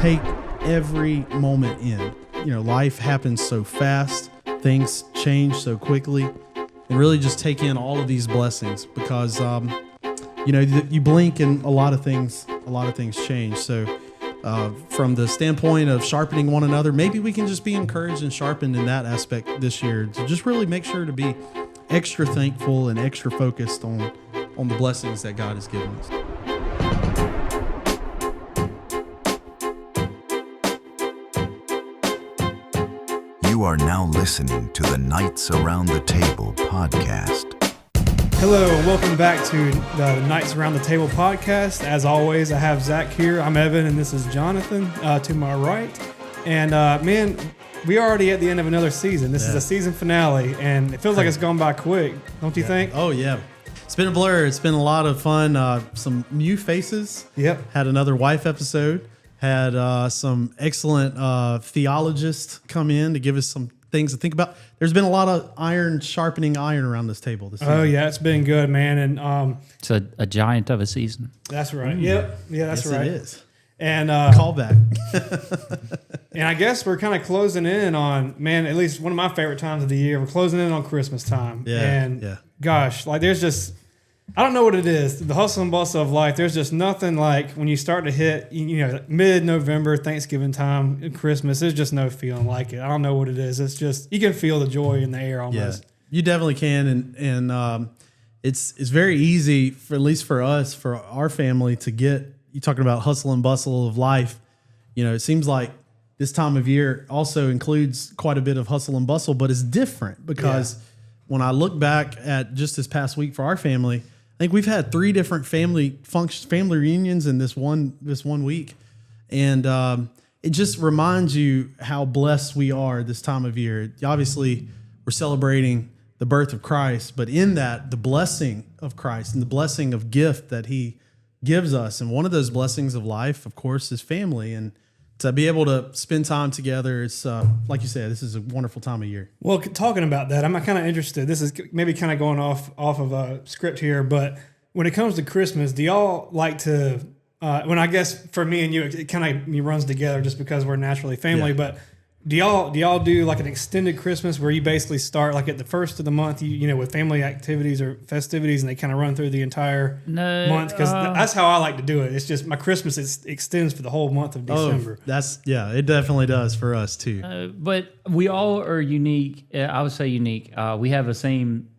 take every moment in. Life happens so fast, things change so quickly, and really just take in all of these blessings because, you blink and a lot of things change. So from the standpoint of sharpening one another, maybe we can just be encouraged and sharpened in that aspect this year to just really make sure to be extra thankful and extra focused on the blessings that God has given us. You are now listening to the Knights Around the Table podcast. Hello, and welcome back to the Knights Around the Table podcast. As always, I have Zack here. I'm Evan, and this is Jonathan to my right. And man, we are already at the end of another season. This is a season finale, and it feels like it's gone by quick, don't you think? Oh, yeah. It's been a blur. It's been a lot of fun. Some new faces. Yep. Had another wife episode. Had some excellent theologists come in to give us some things to think about. There's been a lot of iron sharpening iron around this table this season. Oh, yeah. It's been good, man. And it's a giant of a season. That's right. Yep. Yeah, that's right. It is. And callback. And I guess we're kind of closing in on, man, at least one of my favorite times of the year. We're closing in on Christmas time. Yeah. And gosh, like there's just, I don't know what it is. The hustle and bustle of life. There's just nothing like when you start to hit, mid-November, Thanksgiving time, Christmas. There's just no feeling like it. I don't know what it is. It's just you can feel the joy in the air almost. Yeah, you definitely can, and it's very easy for at least for us, for our family, to get. You talking about hustle and bustle of life. It seems like this time of year also includes quite a bit of hustle and bustle, but it's different because when I look back at just this past week for our family. I think we've had 3 different family reunions in this one week, and it just reminds you how blessed we are this time of year. Obviously, we're celebrating the birth of Christ, but in that, the blessing of Christ and the blessing of gift that He gives us, and one of those blessings of life, of course, is family, and to be able to spend time together, it's like you said, this is a wonderful time of year. Well, talking about that, I'm kind of interested. This is maybe kind of going off of a script here, but when it comes to Christmas, do y'all like to? When I guess for me and you, it kind of runs together just because we're naturally family. Yeah. But do y'all do like an extended Christmas where you basically start like at the first of the month, with family activities or festivities, and they kind of run through the entire month? Because that's how I like to do it. It's just my Christmas extends for the whole month of December. It definitely does for us too. But we all are unique. I would say unique. We have the same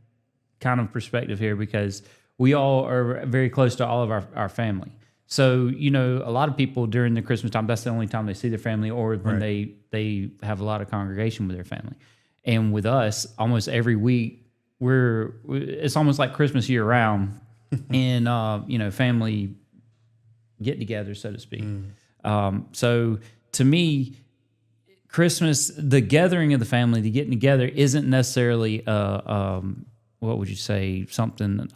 kind of perspective here because we all are very close to all of our family. So, a lot of people during the Christmas time, that's the only time they see their family, or when they have a lot of congregation with their family. And with us, almost every week, it's almost like Christmas year round and, family get together, so to speak. So to me, Christmas, the gathering of the family, the getting together isn't necessarily what would you say,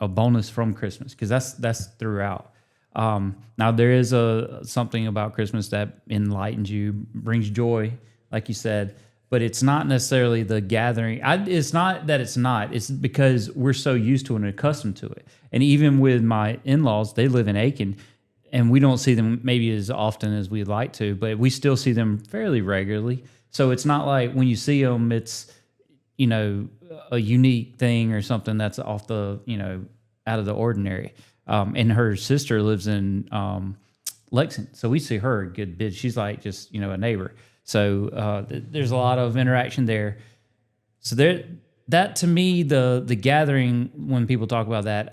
a bonus from Christmas, because that's throughout. Now there is something about Christmas that enlightens you, brings joy, like you said, but it's not necessarily the gathering. It's not that it's not. It's because we're so used to it and accustomed to it. And even with my in-laws, they live in Aiken, and we don't see them maybe as often as we'd like to, but we still see them fairly regularly. So it's not like when you see them, it's a unique thing or something that's off the out of the ordinary. And her sister lives in Lexington, so we see her a good bit. She's like just a neighbor. So there's a lot of interaction there. So that to me, the gathering, when people talk about that,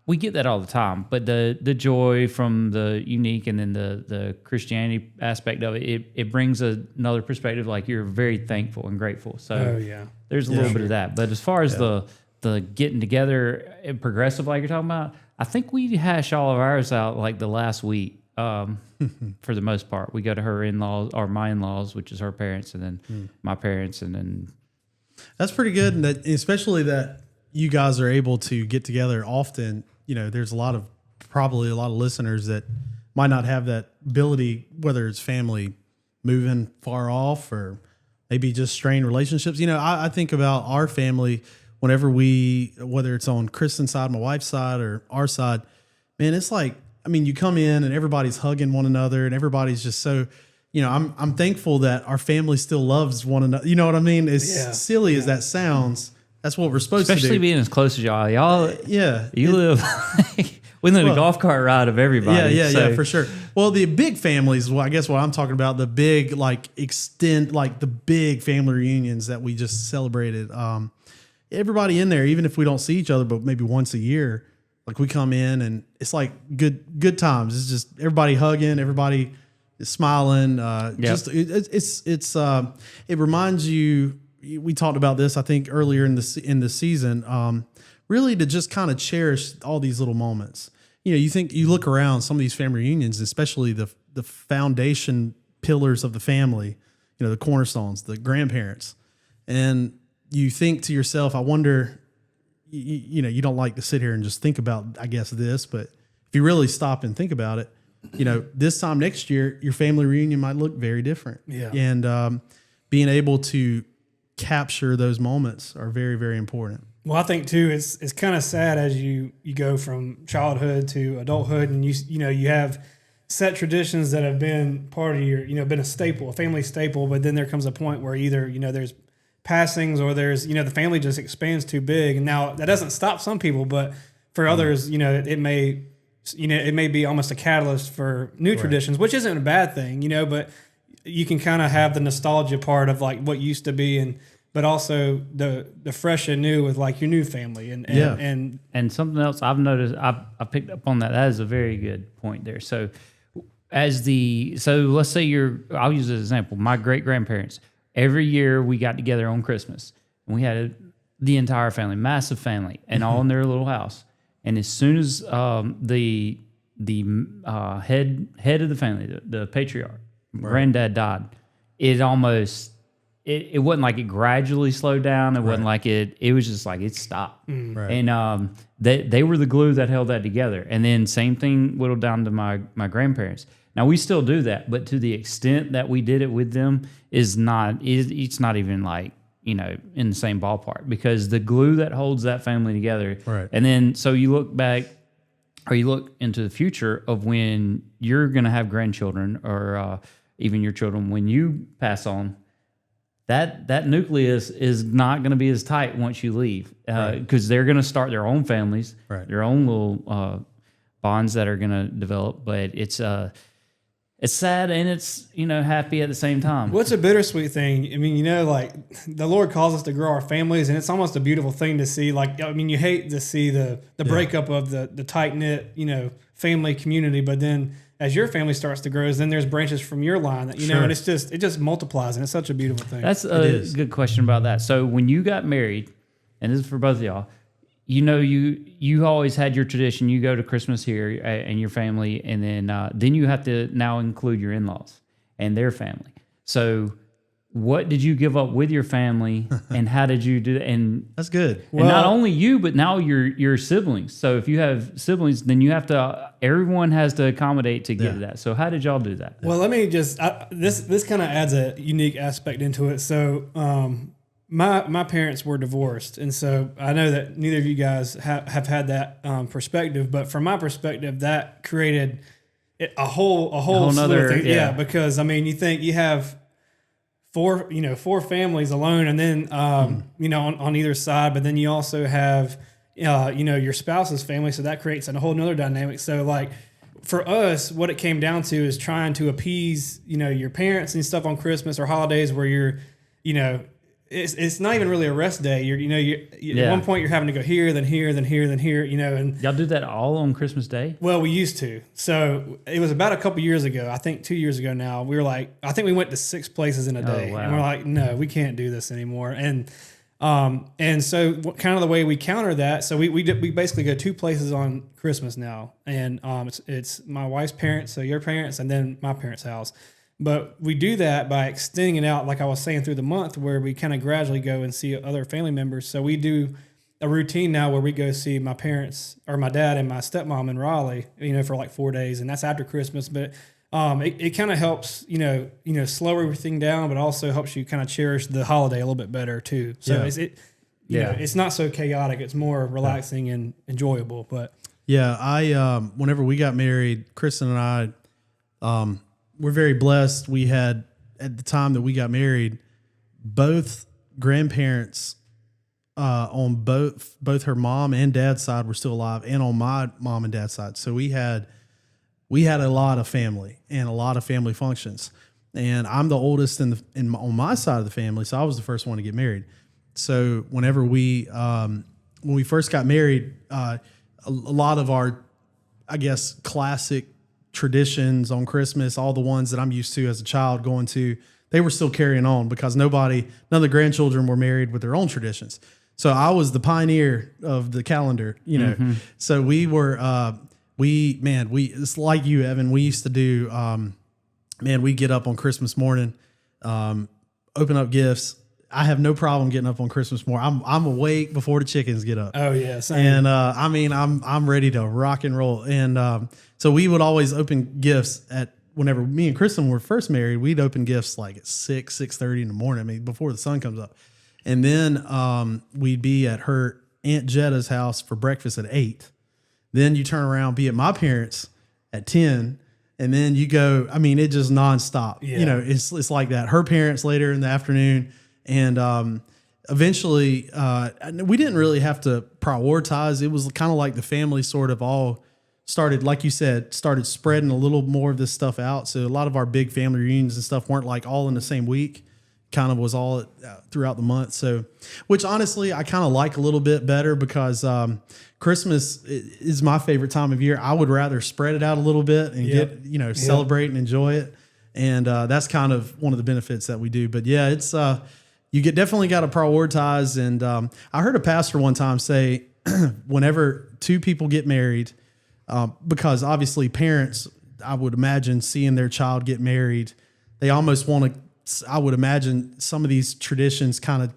we get that all the time. But the joy from the unique and then the Christianity aspect of it brings another perspective. Like you're very thankful and grateful. So there's a little bit of that. But as far as the getting together progressive, like you're talking about, I think we hash all of ours out like the last week. For the most part, we go to her in-laws or my in-laws, which is her parents, and then my parents, and then that's pretty good. And that, especially that you guys are able to get together often. There's probably a lot of listeners that might not have that ability, whether it's family moving far off or maybe just strained relationships. I think about our family whenever whether it's on Kristen's side, my wife's side, or our side, man, it's like, you come in and everybody's hugging one another and everybody's just so I'm thankful that our family still loves one another. You know what I mean? As silly as that sounds, that's what we're supposed to do. Especially being as close as y'all. Yeah. You live within a golf cart ride of everybody. Yeah, for sure. Well, the big families, I guess what I'm talking about, the big, the big family reunions that we just celebrated. Everybody in there, even if we don't see each other, but maybe once a year, like we come in and it's like good times. It's just everybody hugging, everybody is smiling. It reminds you, we talked about this, I think earlier in the season, really to just kind of cherish all these little moments. You look around some of these family reunions, especially the foundation pillars of the family, the cornerstones, the grandparents, and you think to yourself, I wonder, you don't like to sit here and just think about, I guess, this, but if you really stop and think about it, this time next year, your family reunion might look very different. Yeah. And being able to capture those moments are very, very important. Well, I think too, it's kind of sad as you go from childhood to adulthood, and you have set traditions that have been part of your, been a staple, a family staple, but then there comes a point where either, there's passings or there's, the family just expands too big. And now that doesn't stop some people, but for others, it may be almost a catalyst for new traditions, which isn't a bad thing, but you can kind of have the nostalgia part of like what used to be, but also the fresh and new with like your new family and something else I've noticed, I picked up on that. That is a very good point there. So let's say I'll use an example. My great grandparents, every year we got together on Christmas and we had the entire family, massive family, and all in their little house. And as soon as the head of the family, the patriarch, granddad died, it wasn't like it gradually slowed down. It wasn't like it was just like it stopped. Right. And they were the glue that held that together. And then same thing whittled down to my grandparents. Now we still do that, but to the extent that we did it with them it's not even like, in the same ballpark, because the glue that holds that family together. Right. And then, so you look back or you look into the future of when you're going to have grandchildren or even your children, when you pass on, that nucleus is not going to be as tight once you leave, because they're going to start their own families, their own little bonds that are going to develop. But it's sad and it's, happy at the same time. What's a bittersweet thing? I mean, like the Lord calls us to grow our families, and it's almost a beautiful thing to see. Like, I mean, you hate to see the breakup of the tight knit, family community, but then as your family starts to grow, then there's branches from your line that, and it just multiplies, and it's such a beautiful thing. That's a good question about that. So when you got married, and this is for both of y'all, you always had your tradition. You go to Christmas here and your family, and then you have to now include your in-laws and their family. So what did you give up with your family, and how did you do that? And that's good. And not only you, but now your siblings. So if you have siblings, then you have to. Everyone has to accommodate to get to that. So how did y'all do that? Well, let me just this kind of adds a unique aspect into it. So my parents were divorced, and so I know that neither of you guys have had that perspective. But from my perspective, that created a whole nother thing. Yeah, because I mean, you think you have four families alone, and then on either side, but then you also have your spouse's family, so that creates a whole nother dynamic. So like for us, what it came down to is trying to appease your parents and stuff on Christmas or holidays where you're it's not even really a rest day. At one point you're having to go here, then here, then here, then here, and y'all do that all on Christmas Day? Well, we used to. So it was about a couple years ago, I think 2 years ago now, we were like, I think we went to 6 places in a day. Wow. And we're like, no, we can't do this anymore. And so kind of the way we counter that, so we basically go 2 places on Christmas now. And it's my wife's parents, so your parents, and then my parents' house. But we do that by extending it out, like I was saying, through the month, where we kind of gradually go and see other family members. So we do a routine now where we go see my parents, or my dad and my stepmom in Raleigh, for like 4 days, and that's after Christmas. But it kind of helps, slow everything down, but also helps you kind of cherish the holiday a little bit better too. So it's not so chaotic; it's more relaxing and enjoyable. But I whenever we got married, Kristen and I. we're very blessed. We had, at the time that we got married, both grandparents on both her mom and dad's side were still alive, and on my mom and dad's side. So we had a lot of family and a lot of family functions. And I'm the oldest on my side of the family, so I was the first one to get married. So whenever when we first got married, a lot of our, I guess, classic traditions on Christmas, all the ones that I'm used to as a child going to, they were still carrying on because none of the grandchildren were married with their own traditions. So I was the pioneer of the calendar, you know. Mm-hmm. So we were, it's like you, Evan. We used to do, we get up on Christmas morning, open up gifts. I have no problem getting up on Christmas morning. I'm awake before the chickens get up. Oh yeah, same. And I'm ready to rock and roll. And so we would always open gifts whenever me and Kristen were first married. We'd open gifts like at 6:30 in the morning. I mean, before the sun comes up. And then we'd be at her Aunt Jetta's house for breakfast at 8. Then you turn around, be at my parents at 10. And then you go, I mean, it just nonstop. Yeah. You know, it's like that. Her parents later in the afternoon. And eventually, we didn't really have to prioritize. It was kind of like the family sort of all started, like you said, started spreading a little more of this stuff out. So a lot of our big family reunions and stuff weren't like all in the same week. Kind of was all throughout the month. So, which honestly, I kind of like a little bit better because Christmas is my favorite time of year. I would rather spread it out a little bit and celebrate and enjoy it. And that's kind of one of the benefits that we do. But yeah, it's you definitely got to prioritize. And I heard a pastor one time say, whenever two people get married, because obviously parents, I would imagine, seeing their child get married, they almost want to. I would imagine some of these traditions kind of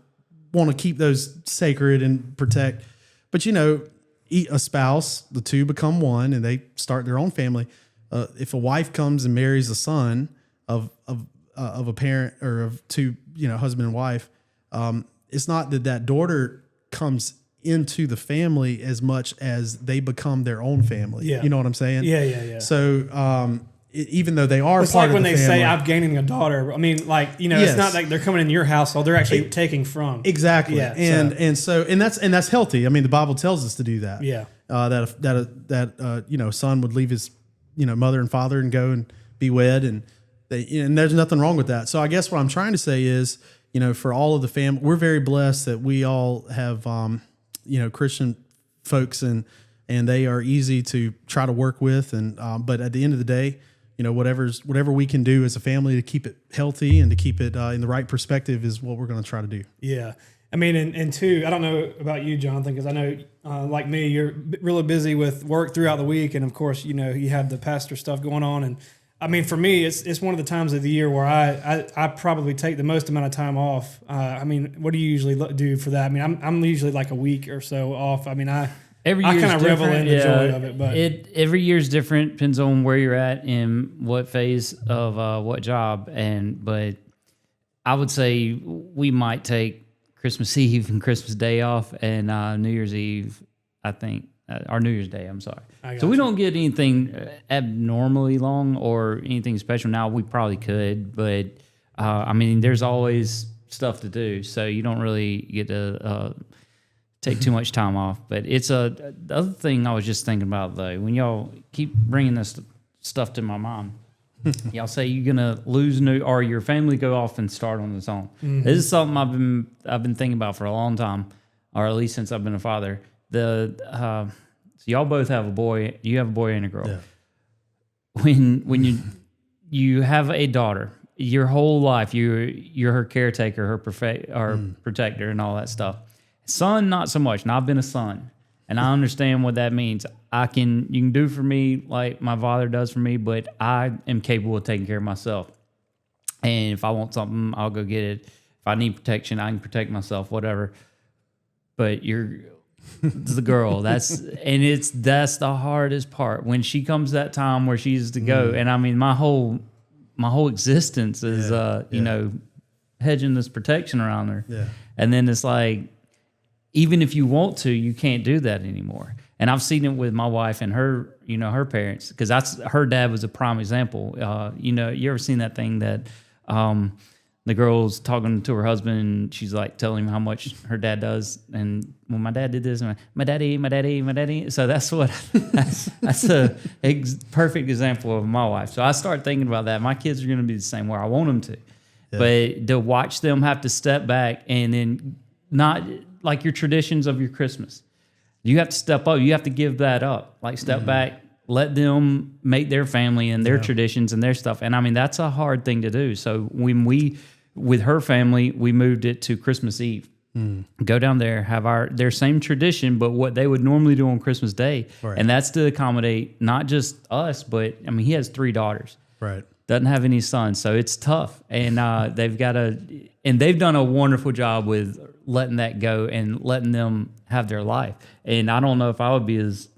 want to keep those sacred and protect. But, you know, a spouse, the two become one and they start their own family. If a wife comes and marries a son of a parent or of two, you know, husband and wife, it's not that daughter comes into the family as much as they become their own family. Yeah. You know what I'm saying? Yeah. So, even though they are, it's part like when of the they family. say I'm gaining a daughter. I mean, like, you know, It's not like they're coming in your household; they're actually taking from. Exactly. Yeah, and that's healthy. I mean, the Bible tells us to do that. Yeah. That son would leave his mother and father and go and be wed, and there's nothing wrong with that. So I guess what I'm trying to say is, for all of the family, we're very blessed that we all have Christian folks, and they are easy to try to work with, and but at the end of the day, whatever we can do as a family to keep it healthy and to keep it in the right perspective is what we're going to try to do. Yeah. I mean, and two, I don't know about you, Jonathan, because I know, like me, you're really busy with work throughout the week. And of course, you have the pastor stuff going on. And I mean, for me, it's one of the times of the year where I probably take the most amount of time off. I mean, what do you usually do for that? I mean, I'm usually like a week or so off. I mean, I kind of revel in the joy of it, but every year's different. Depends on where you're at and what phase of what job. But I would say we might take Christmas Eve and Christmas Day off, and New Year's Eve, I think, or New Year's Day. I'm sorry. So we don't get anything abnormally long or anything special. Now we probably could, but I mean, there's always stuff to do, so you don't really get to take too much time off. But it's the other thing I was just thinking about, though, when y'all keep bringing this stuff to my mind. Y'all say you're gonna lose or your family go off and start on its own. Mm-hmm. This is something I've been thinking about for a long time, or at least since I've been a father. So y'all both have a boy. You have a boy and a girl. Yeah. When you have a daughter, your whole life you're her caretaker, her protector, and all that stuff. Son, not so much. Now I've been a son, and I understand what that means. You can do for me like my father does for me, but I am capable of taking care of myself. And if I want something, I'll go get it. If I need protection, I can protect myself, whatever. But you're the girl. That's the hardest part. When she comes that time where she's to go, and I mean my whole existence is hedging this protection around her. Yeah. And then it's like, even if you want to, you can't do that anymore. And I've seen it with my wife and her, her parents, because her dad was a prime example. You ever seen that thing that the girl's talking to her husband and she's like telling him how much her dad does, and well, my dad did this, and my daddy. So that's a perfect example of my wife. So I start thinking about that. My kids are going to be the same way I want them to, but to watch them have to step back and then not like your traditions of your Christmas. You have to step up. You have to give that up. Like step back, let them make their family and their traditions and their stuff. And I mean, that's a hard thing to do. So when with her family, we moved it to Christmas Eve. Go down there, have their same tradition, but what they would normally do on Christmas Day. Right. And that's to accommodate not just us, but I mean, he has 3 daughters. Right. Doesn't have any sons. So it's tough. And they've done a wonderful job with letting that go and letting them have their life. And I don't know if I would be as,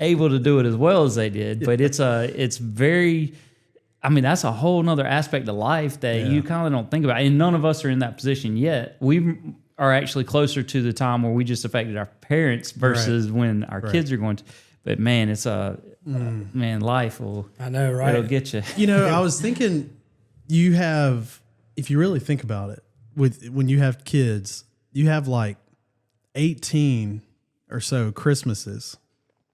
able to do it as well as they did, but it's very, I mean, that's a whole nother aspect of life that you kind of don't think about. And none of us are in that position yet. We are actually closer to the time where we just affected our parents versus when our kids are going to. But man, it's man, life will. I know, right? It'll get you. I was thinking, if you really think about it, when you have kids, you have like 18 or so Christmases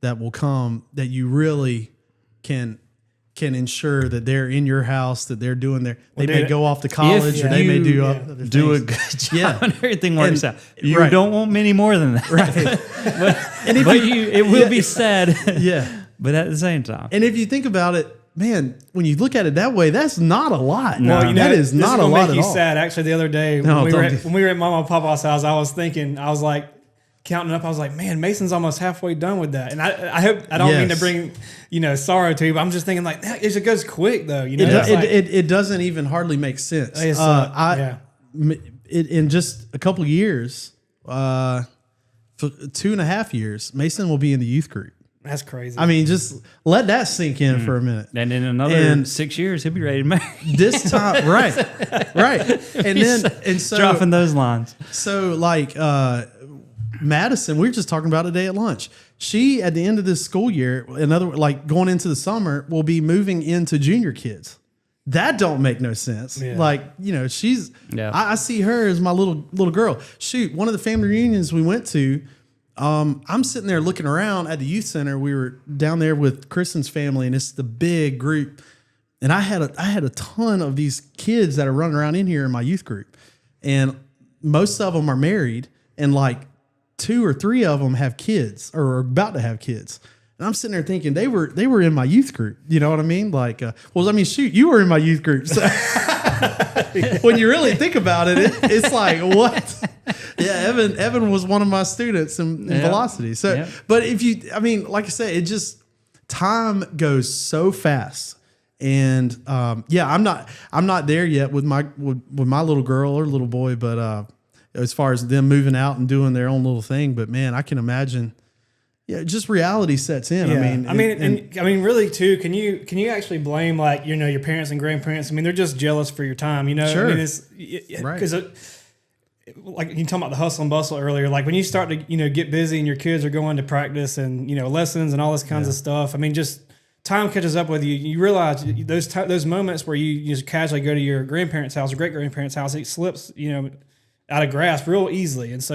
that will come that you really can ensure that they're in your house, that they're doing they may go off to college or they may do other things. Do a good job and everything works out. You don't want many more than that. Right. It will be sad. Yeah. But at the same time. And if you think about it, man, when you look at it that way, that's not a lot. No. Well, that is not a lot at all. Make you sad. Actually, the other day when we were at Mama and Papa's house, I was like counting up. I was like, man, Mason's almost halfway done with that. And I hope I don't mean to bring sorrow to you, but I'm just thinking like that. It goes quick though. It doesn't even hardly make sense. In just a couple of years, for 2.5 years, Mason will be in the youth group. That's crazy. I mean, just let that sink in for a minute. And in another 6 years, he'll be ready to marry. This time, right. And so dropping those lines. So like Madison, we were just talking about today at lunch. She, at the end of this school year, going into the summer, will be moving into junior kids. That don't make no sense. Yeah. Like, she's, I see her as my little girl. Shoot, one of the family reunions we went to, I'm sitting there looking around at the youth center. We were down there with Kristen's family, and it's the big group. And I had a ton of these kids that are running around in here in my youth group, and most of them are married, and like 2 or 3 of them have kids or are about to have kids. And I'm sitting there thinking they were in my youth group. You know what I mean? Like, shoot, you were in my youth group. So when you really think about it, it's like, what? Yeah, Evan was one of my students in Velocity. So, but like I said, time goes so fast. And I'm not there yet with my little girl or little boy, but as far as them moving out and doing their own little thing. But man, I can imagine. Yeah, just reality sets in. Yeah. I mean, really too. Can you actually blame like your parents and grandparents? I mean, they're just jealous for your time. Sure. I mean, it's because like you talking about the hustle and bustle earlier. Like when you start to get busy and your kids are going to practice and lessons and all this kinds of stuff. I mean, just time catches up with you. You realize those moments where you just casually go to your grandparents' house or great grandparents' house, it slips out of grasp real easily, and so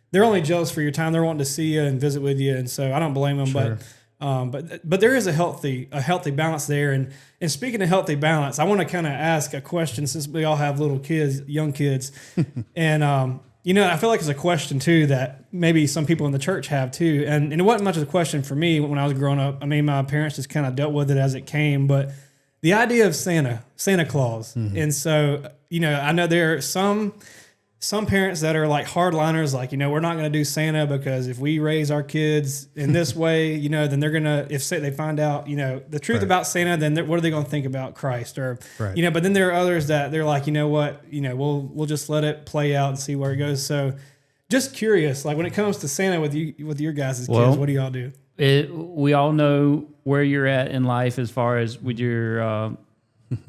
they're only jealous for your time. They're wanting to see you and visit with you, and so I don't blame them. Sure. But there is a healthy balance there. And speaking of healthy balance, I want to kind of ask a question since we all have little kids, young kids, and I feel like it's a question too that maybe some people in the church have too. And it wasn't much of a question for me when I was growing up. I mean, my parents just kind of dealt with it as it came, but the idea of Santa Claus, and so I know there are some parents that are like hardliners, like, we're not going to do Santa because if we raise our kids in this way, then they're going to, if they find out, the truth about Santa, then what are they going to think about Christ? Or, but then there are others that they're like, we'll just let it play out and see where it goes. So just curious, like when it comes to Santa with your guys' kids, what do y'all do? We all know where you're at in life as far as with your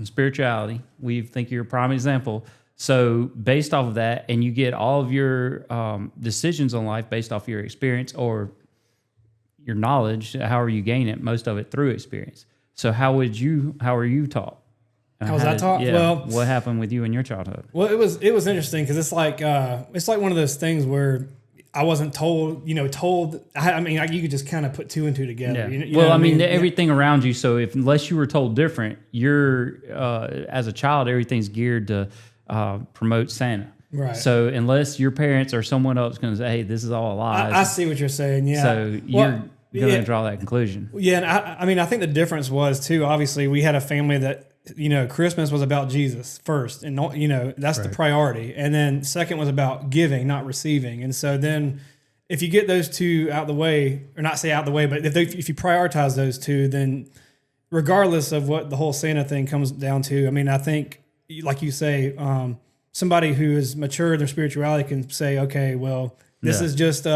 spirituality. We think you're a prime example. So based off of that, and you get all of your decisions on life based off your experience or your knowledge, however you gain it, most of it through experience. So how are you taught? How was I taught? Yeah, Well, what happened with you in your childhood? Well, it was interesting because it's like one of those things where I wasn't told. I mean, you could just kind of put two and two together. Yeah. You know Well, what I mean, everything around you. So unless you were told different, you're as a child, everything's geared to promote Santa. Right. So unless your parents or someone else going to say, "Hey, this is all lies," I see what you're saying. Yeah. So you're going to draw that conclusion. Yeah, and I mean, I think the difference was too. Obviously, we had a family that Christmas was about Jesus first, and that's the priority, and then second was about giving, not receiving. And so then, if you get those two out the way, or not say out the way, but if you prioritize those two, then regardless of what the whole Santa thing comes down to, I mean, I think, like you say, somebody who is mature in their spirituality can say, okay, well, this is just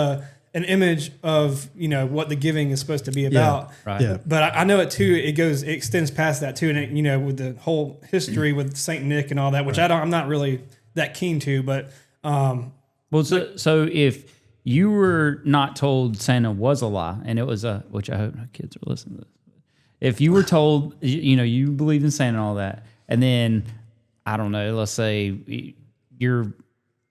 an image of what the giving is supposed to be about. Right. Yeah. But I know it too. It extends past that too, and with the whole history with Saint Nick and all that, which I'm not really that keen to. But so if you were not told Santa was a lie, and it was which I hope my kids are listening to this. If you were told, you believed in Santa and all that, and then I don't know, let's say you're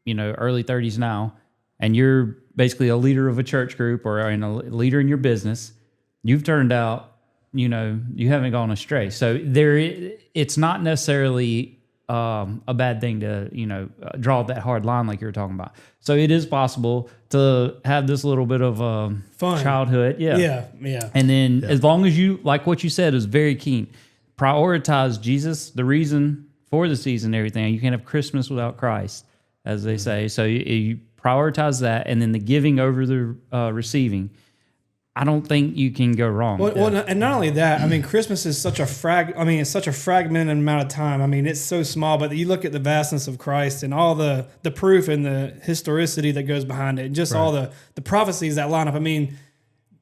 early 30s now, and you're basically a leader of a church group or a leader in your business, you've turned out, you haven't gone astray. So it's not necessarily a bad thing to, draw that hard line like you were talking about. So it is possible to have this little bit of fun childhood. Yeah. Yeah. And then as long as you, like what you said, is very keen, prioritize Jesus, the reason for the season and everything. You can't have Christmas without Christ, as they say. So you prioritize that, and then the giving over the receiving. I don't think you can go wrong. Well, and not only that, I mean, Christmas is such a it's such a fragmented amount of time. I mean, it's so small, but you look at the vastness of Christ and all the proof and the historicity that goes behind it, and just all the prophecies that line up. I mean,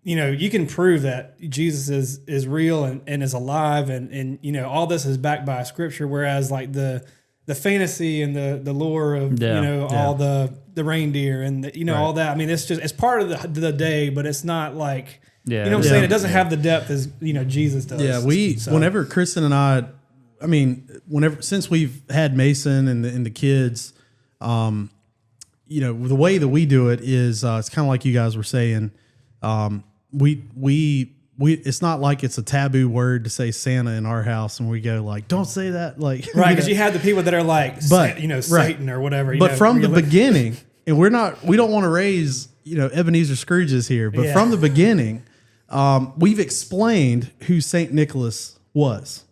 you can prove that Jesus is real and is alive, and all this is backed by Scripture. Whereas like the fantasy and the lore of all the reindeer and all that. I mean, it's part of the day, but it's not like what I'm saying. It doesn't have the depth as Jesus does. Yeah, whenever Kristen and I mean, since we've had Mason and the kids, the way that we do it is it's kind of like you guys were saying. We it's not like it's a taboo word to say Santa in our house, and we go like, don't say that, like right, because you have the people that are like, Satan or whatever. But from the beginning, and we don't want to raise Ebenezer Scrooges here, but from the beginning, we've explained who Saint Nicholas was,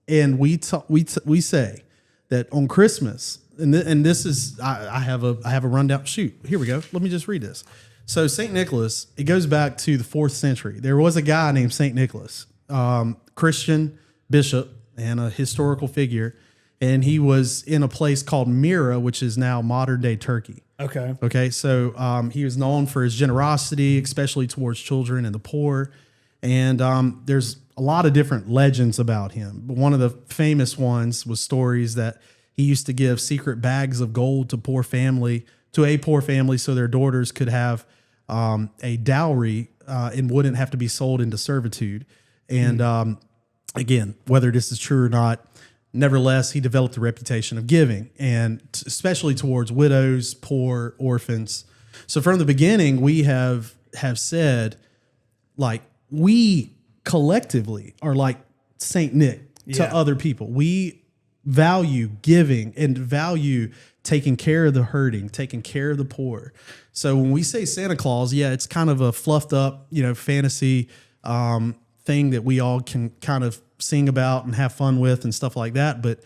and we say that on Christmas, and this is I have a rundown. Shoot, here we go. Let me just read this. So St. Nicholas, it goes back to the 4th century. There was a guy named St. Nicholas, Christian bishop and a historical figure, and he was in a place called Myra, which is now modern-day Turkey. Okay. So he was known for his generosity, especially towards children and the poor, and there's a lot of different legends about him. But one of the famous ones was stories that he used to give secret bags of gold to a poor family so their daughters could have a dowry and wouldn't have to be sold into servitude. And again, whether this is true or not, nevertheless, he developed a reputation of giving, and especially towards widows, poor, orphans. So from the beginning, we have said, like, we collectively are like Saint Nick to other people. We value giving and value taking care of the hurting, taking care of the poor. So when we say Santa Claus, it's kind of a fluffed up, fantasy thing that we all can kind of sing about and have fun with and stuff like that. But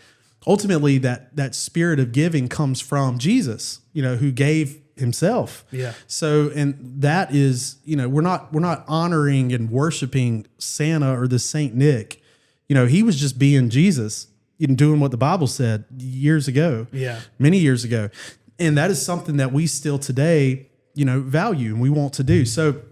ultimately, that spirit of giving comes from Jesus, who gave himself. Yeah. So, and that is, we're not honoring and worshiping Santa or the Saint Nick. He was just being Jesus, doing what the Bible said years ago. Yeah. Many years ago. And that is something that we still today, value and we want to do. So,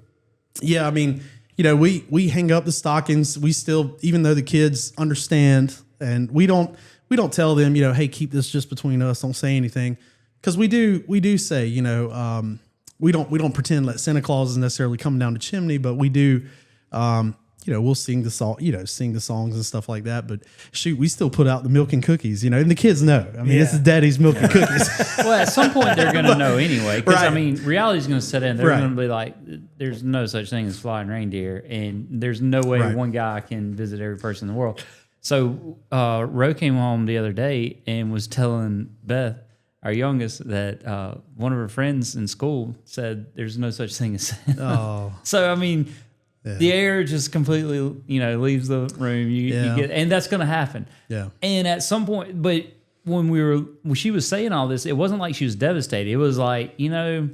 I mean, we hang up the stockings. We still, even though the kids understand, and we don't we don't tell them, hey, keep this just between us. Don't say anything. Cause we do say, we don't pretend that Santa Claus is necessarily coming down the chimney, but we do, we'll sing the song, sing the songs and stuff like that. But shoot, we still put out the milk and cookies, and the kids know. I mean, this is Daddy's milk and cookies. Well, at some point they're going to know anyway. Because, Right. reality's going to set in. They're Right. going to be like, there's no such thing as flying reindeer. And there's no way Right. one guy can visit every person in the world. So Ro came home the other day and was telling Beth, our youngest, that one of her friends in school said there's no such thing as Santa. Oh, So, the air just completely, leaves the room. You get, and that's going to happen. yeah. And at some point, but when she was saying all this, it wasn't like she was devastated. It was like, I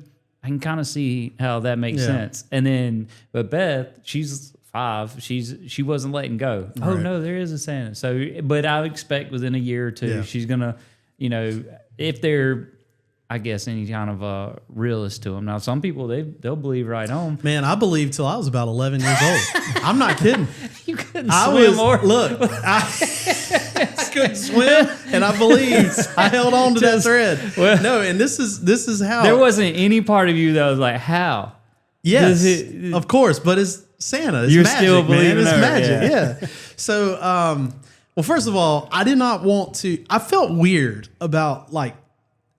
can kind of see how that makes sense. And then, but Beth, she's 5. She wasn't letting go. Oh Right. no, there is a Santa. So, but I expect within a year or two, she's gonna, if they're, I guess, any kind of a realist to them. Now, some people they'll believe right on. Man, I believed till I was about 11 years old. I'm not kidding. You couldn't I swim was or look. I couldn't swim, and I believed. I held on to that thread. No, and this is how there wasn't any part of you that was like, how? Yes, Does of course, but it's Santa. It's You're magic, still man. believing It's her, magic. yeah. Yeah. So, well, first of all, I did not want to. I felt weird about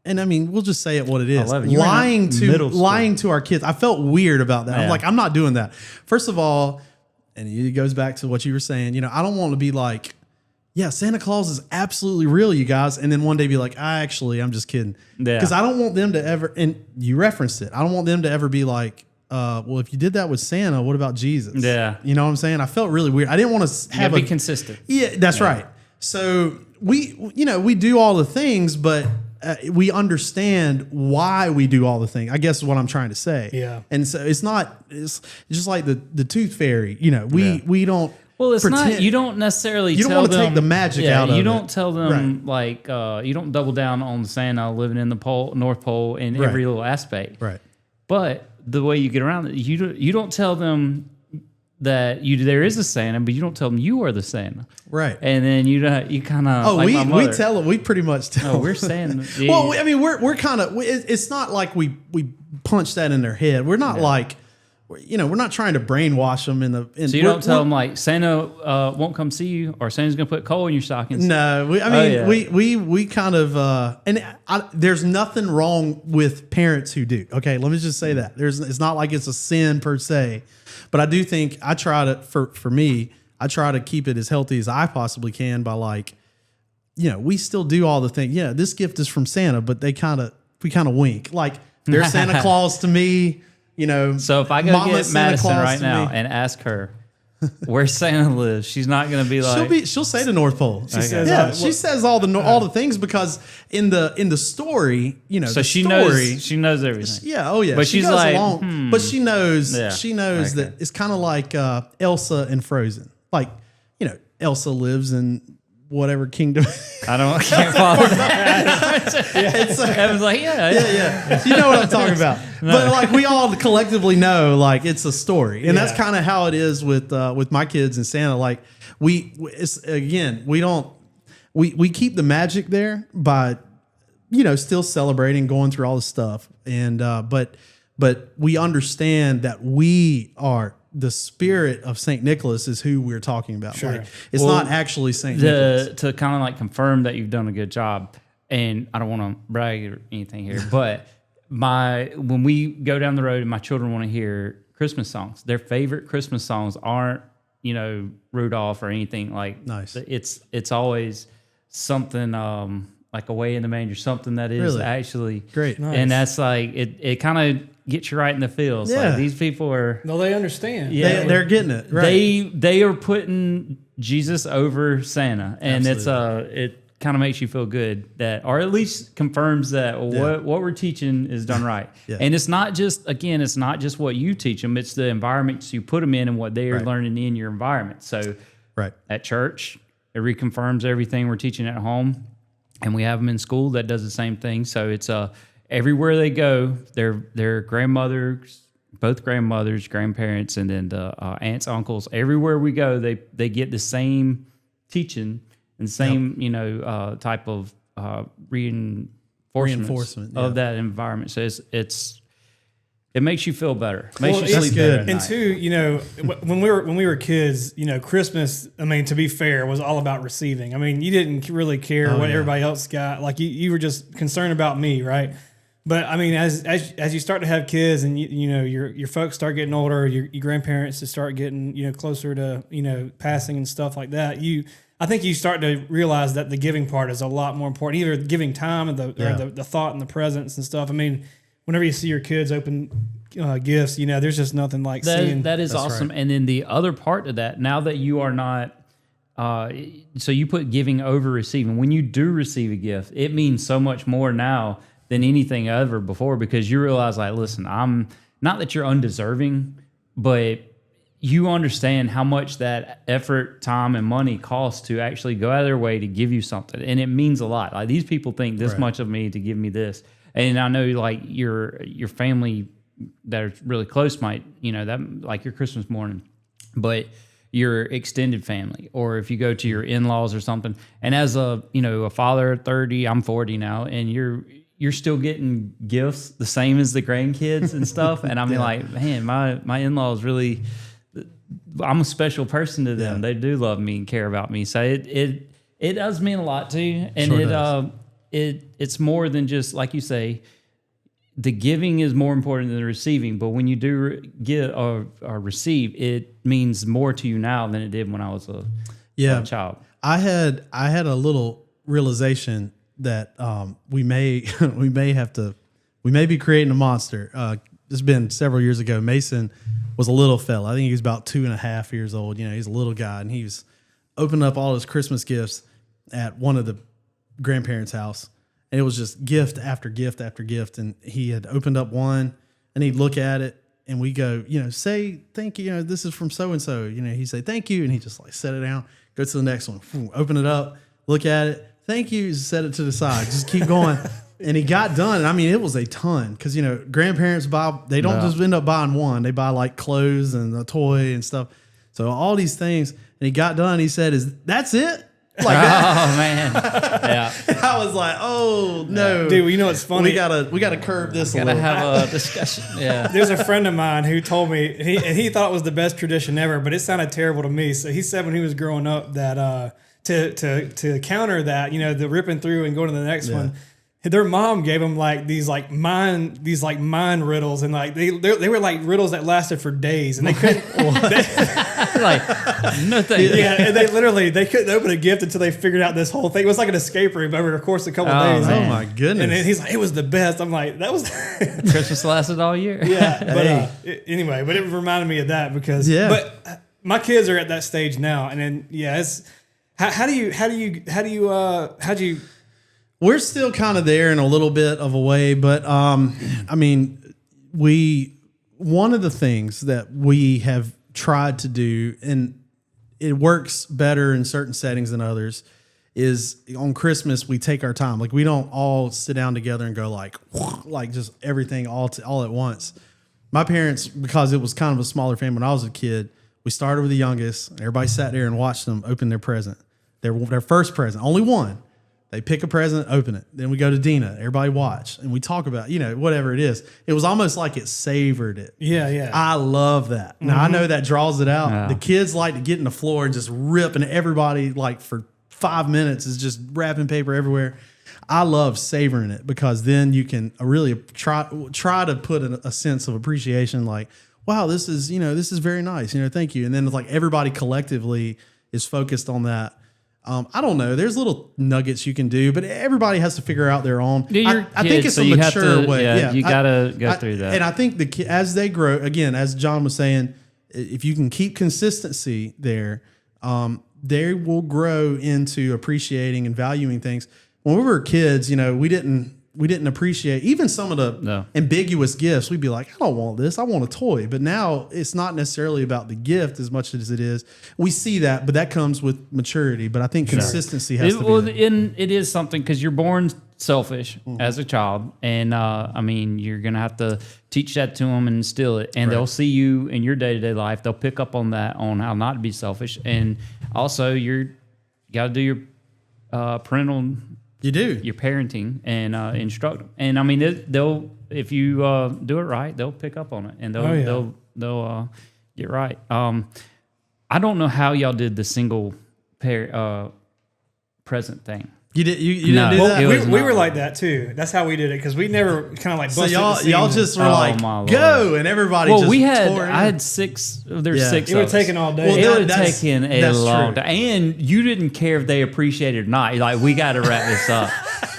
and we'll just say it what it is. 11. You were in middle school. Lying to our kids. I felt weird about that. I'm Yeah. like, I'm not doing that. First of all, and it goes back to what you were saying. I don't want to be like, yeah, Santa Claus is absolutely real, you guys. And then one day be like, I'm just kidding. Yeah. Because I don't want them to ever, and you referenced it, I don't want them to ever be like, well, if you did that with Santa, what about Jesus? Yeah. You know what I'm saying? I felt really weird. I didn't want to have be consistent. Yeah, that's right. So we do all the things, but we understand why we do all the things. I guess is what I'm trying to say. Yeah. And so it's just like the tooth fairy. We don't. Well, it's pretend, not. You don't necessarily. You don't tell want to them, take the magic out of You it. don't tell them you don't double down on Santa living in the North Pole in Right. every little aspect. Right. But the way you get around it, you don't tell them that there is a Santa, but you don't tell them you are the Santa. Right. And then you kind of. Oh, like my we mother. tell them. We pretty much tell. Oh, we're saying. Well, we're kind of. It's not like we punch that in their head. We're not like. We're not trying to brainwash them So you don't tell them like Santa won't come see you, or Santa's gonna put coal in your stockings. No, we kind of there's nothing wrong with parents who do. Okay, let me just say that it's not like it's a sin per se, but I do think I try to for me I try to keep it as healthy as I possibly can by we still do all the things. Yeah, this gift is from Santa, but we kind of wink like they're Santa Claus to me. So if I go Mama's get Santa Madison Claus right to now me. and ask her where Santa lives, she's not going to be like. She'll say the North Pole. She says, she says all the things because in the story, So the she story, knows. She knows everything. Yeah, oh yeah. But she she's goes like, along, but she knows. Yeah. She knows Okay. that it's kind of like Elsa and Frozen. Like Elsa lives in whatever kingdom. Can't follow that. Evan's like, yeah. You know what I'm talking about. But we all collectively know it's a story. And that's kind of how it is with my kids and Santa. We keep the magic there by still celebrating, going through all the stuff. And but we understand that we are the spirit of St. Nicholas is who we're talking about. Sure. It's not actually St. Nicholas. to kind of confirm that you've done a good job, and I don't want to brag or anything here, but when we go down the road and my children want to hear Christmas songs, their favorite Christmas songs aren't Rudolph or anything like. Nice. It's always something like Away in the Manger, something that is Really? actually Great. Nice. and that's it kind of gets you right in the feels. Yeah. These people are. No, they understand. Yeah. They're getting it. Right. They are putting Jesus over Santa, and it kind of makes you feel good that, or at least confirms that what we're teaching is done right. Yeah. And it's not just what you teach them; it's the environments you put them in and what they are learning in your environment. So, Right. at church, it reconfirms everything we're teaching at home, and we have them in school that does the same thing. So it's everywhere they go, their grandmothers, both grandmothers, grandparents, and then the aunts, uncles. Everywhere we go, they get the same teaching, and same, type of reinforcement of that environment. So it makes you feel better. Makes you sleep better. And two, when we were kids, Christmas, I mean, to be fair, was all about receiving. I mean, you didn't really care what everybody else got. Like you were just concerned about me, right? But I mean, as you start to have kids and your folks start getting older, your grandparents start getting closer to passing and stuff like that, I think you start to realize that the giving part is a lot more important. Either giving time or the thought and the presence and stuff. I mean, whenever you see your kids open gifts, there's just nothing like seeing. That is awesome. Right. And then the other part of that, now that you are not, so you put giving over receiving. When you do receive a gift, it means so much more now than anything ever before, because you realize, like, listen, I'm not that you're undeserving, but you understand how much that effort, time, and money costs to actually go out of their way to give you something. And it means a lot. Like, these people think this much of me to give me this. And I know, like, your family that are really close might, that, like your Christmas morning, but your extended family, or if you go to your in-laws or something. And as a father at 30, I'm 40 now, and you're still getting gifts the same as the grandkids and stuff. And I mean, like, man, my in-laws really, I'm a special person to them. They do love me and care about me. So it does mean a lot too. And it's more than just, like you say, the giving is more important than the receiving. But when you do give or receive, it means more to you now than it did when I was a child. I had a little realization that we may be creating a monster. It's been several years ago. Mason was a little fella. I think he was about 2.5 years old. He's a little guy, and he was opening up all his Christmas gifts at one of the grandparents' house, and it was just gift after gift after gift. And he had opened up one, and he'd look at it, and we go, say thank you. This is from so and so. He'd say thank you, and he just like set it down, go to the next one, open it up, look at it. Thank you. Set it to the side. Just keep going. And he got done. And I mean, it was a ton because, grandparents they don't just end up buying one. They buy like clothes and a toy and stuff. So all these things. And he got done. He said, that's it? Like that? Oh, man. Yeah. And I was like, oh, no. Dude, what's funny? We gotta curb this a little. Gotta have a discussion. Yeah. There's a friend of mine who told me, he thought it was the best tradition ever, but it sounded terrible to me. So he said when he was growing up that to counter that, the ripping through and going to the next one, their mom gave them like these mind riddles, and like they were like riddles that lasted for days, and they couldn't like nothing. Yeah, and they couldn't open a gift until they figured out this whole thing. It was like an escape room over the course of a couple of days. Man. Oh my goodness! And then he's like, it was the best. I'm like, that was Christmas lasted all year. Yeah, but anyway, but it reminded me of that because but my kids are at that stage now, and then it's. How do you? We're still kind of there in a little bit of a way, but I mean, one of the things that we have tried to do, and it works better in certain settings than others, is on Christmas we take our time. Like, we don't all sit down together and go like just everything all at once. My parents, because it was kind of a smaller family when I was a kid, we started with the youngest. Everybody sat there and watched them open their present. Their first present, only one. They pick a present, open it. Then we go to Dina. Everybody watch, and we talk about, whatever it is. It was almost like it savored it. Yeah. I love that. Mm-hmm. Now, I know that draws it out. Yeah. The kids like to get in the floor and just rip, and everybody, like, for 5 minutes is just wrapping paper everywhere. I love savoring it because then you can really try to put a sense of appreciation, like, wow, this is very nice. Thank you. And then it's like everybody collectively is focused on that. I don't know. There's little nuggets you can do, but everybody has to figure out their own. I think it's a mature way. Yeah, you got to go through that. And I think as they grow, again, as John was saying, if you can keep consistency there, they will grow into appreciating and valuing things. When we were kids, we didn't appreciate even some of the ambiguous gifts. We'd be like, I don't want this. I want a toy. But now it's not necessarily about the gift as much as it is. We see that, but that comes with maturity. But I think consistency has to be there. And it is something because you're born selfish as a child. And, you're going to have to teach that to them and instill it. And they'll see you in your day-to-day life. They'll pick up on that, on how not to be selfish. And also, you got to do your parental. You do. Your parenting and instruct them. And I mean, they'll if you do it right, they'll pick up on it and they'll get right. I don't know how y'all did the single pair present thing. You didn't do that? We were like that too. That's how we did it because we never kind of like So busted y'all just were like, my go, Lord. and everybody Well, just I tore had 6. There's Yeah. 6. It would of have us. taken all day. Well, It would have that's- taken a that's long true. time, and you didn't care if they appreciated it or not. You're like, we got to wrap this up.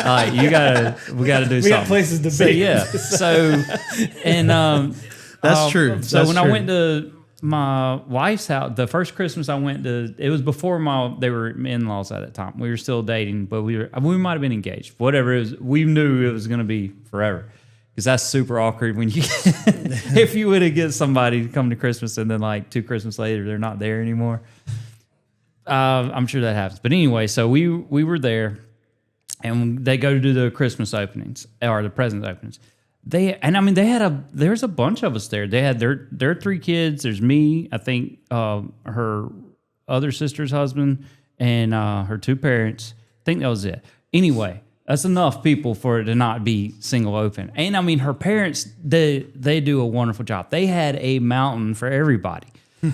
Like, we got to do we something. got places to So be. yeah. So and That's true. So That's when I true. went to my wife's house, the first Christmas I went to, it was before they were in-laws at that time. We were still dating, but we might have been engaged. Whatever it was, we knew it was going to be forever. Because that's super awkward when you if you would have get somebody to come to Christmas and then like 2 Christmas later they're not there anymore. I'm sure that happens. But anyway, so we were there, and they go to do the Christmas openings or the present openings. There's a bunch of us there. They had their 3 kids. There's me, I think, her other sister's husband, and her 2 parents. I think that was it. Anyway, that's enough people for it to not be single open. And I mean, her parents, they do a wonderful job. They had a mountain for everybody,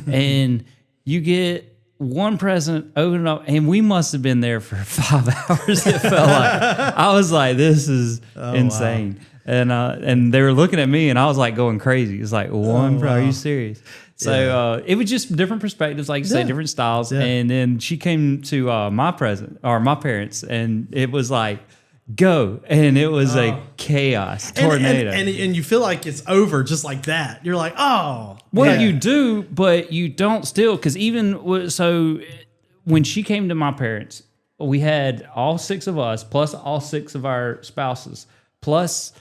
and you get one present, open it up, and we must have been there for 5 hours. It felt like I was like, "This is insane." Wow. And they were looking at me, and I was like going crazy. It's like, are you serious? So it was just different perspectives, like you say, different styles. Yeah. And then she came to my parents, and it was like, go, and it was a chaos tornado. And you feel like it's over just like that. You're like, oh. Well, you do, but you don't still, because so when she came to my parents, we had all 6 of us, plus all 6 of our spouses, plus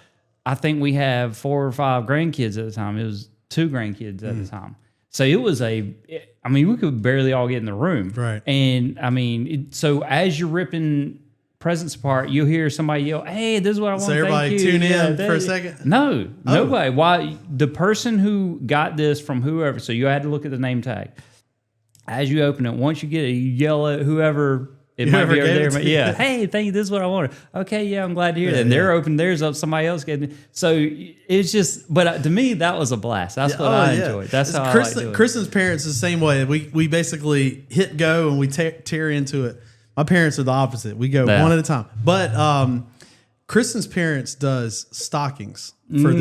I think we have 4 or 5 grandkids at the time. It was 2 grandkids at the time. So it was we could barely all get in the room. Right. And I mean, so as you're ripping presents apart, you'll hear somebody yell, "Hey, this is what I want." So everybody tune in for a second? No, nobody. Why? The person who got this from whoever, so you had to look at the name tag. As you open it, once you get it, you yell at whoever. It might be over there. Yeah. Hey, thank you. This is what I wanted. Okay, yeah, I'm glad to hear that. And they're opening theirs up. Somebody else getting it. So it's just, but to me, that was a blast. That's what I enjoyed. That's how I like doing it. Kristen's parents are the same way. We basically hit go and we tear into it. My parents are the opposite. We go one at a time. But Kristen's parents does stockings for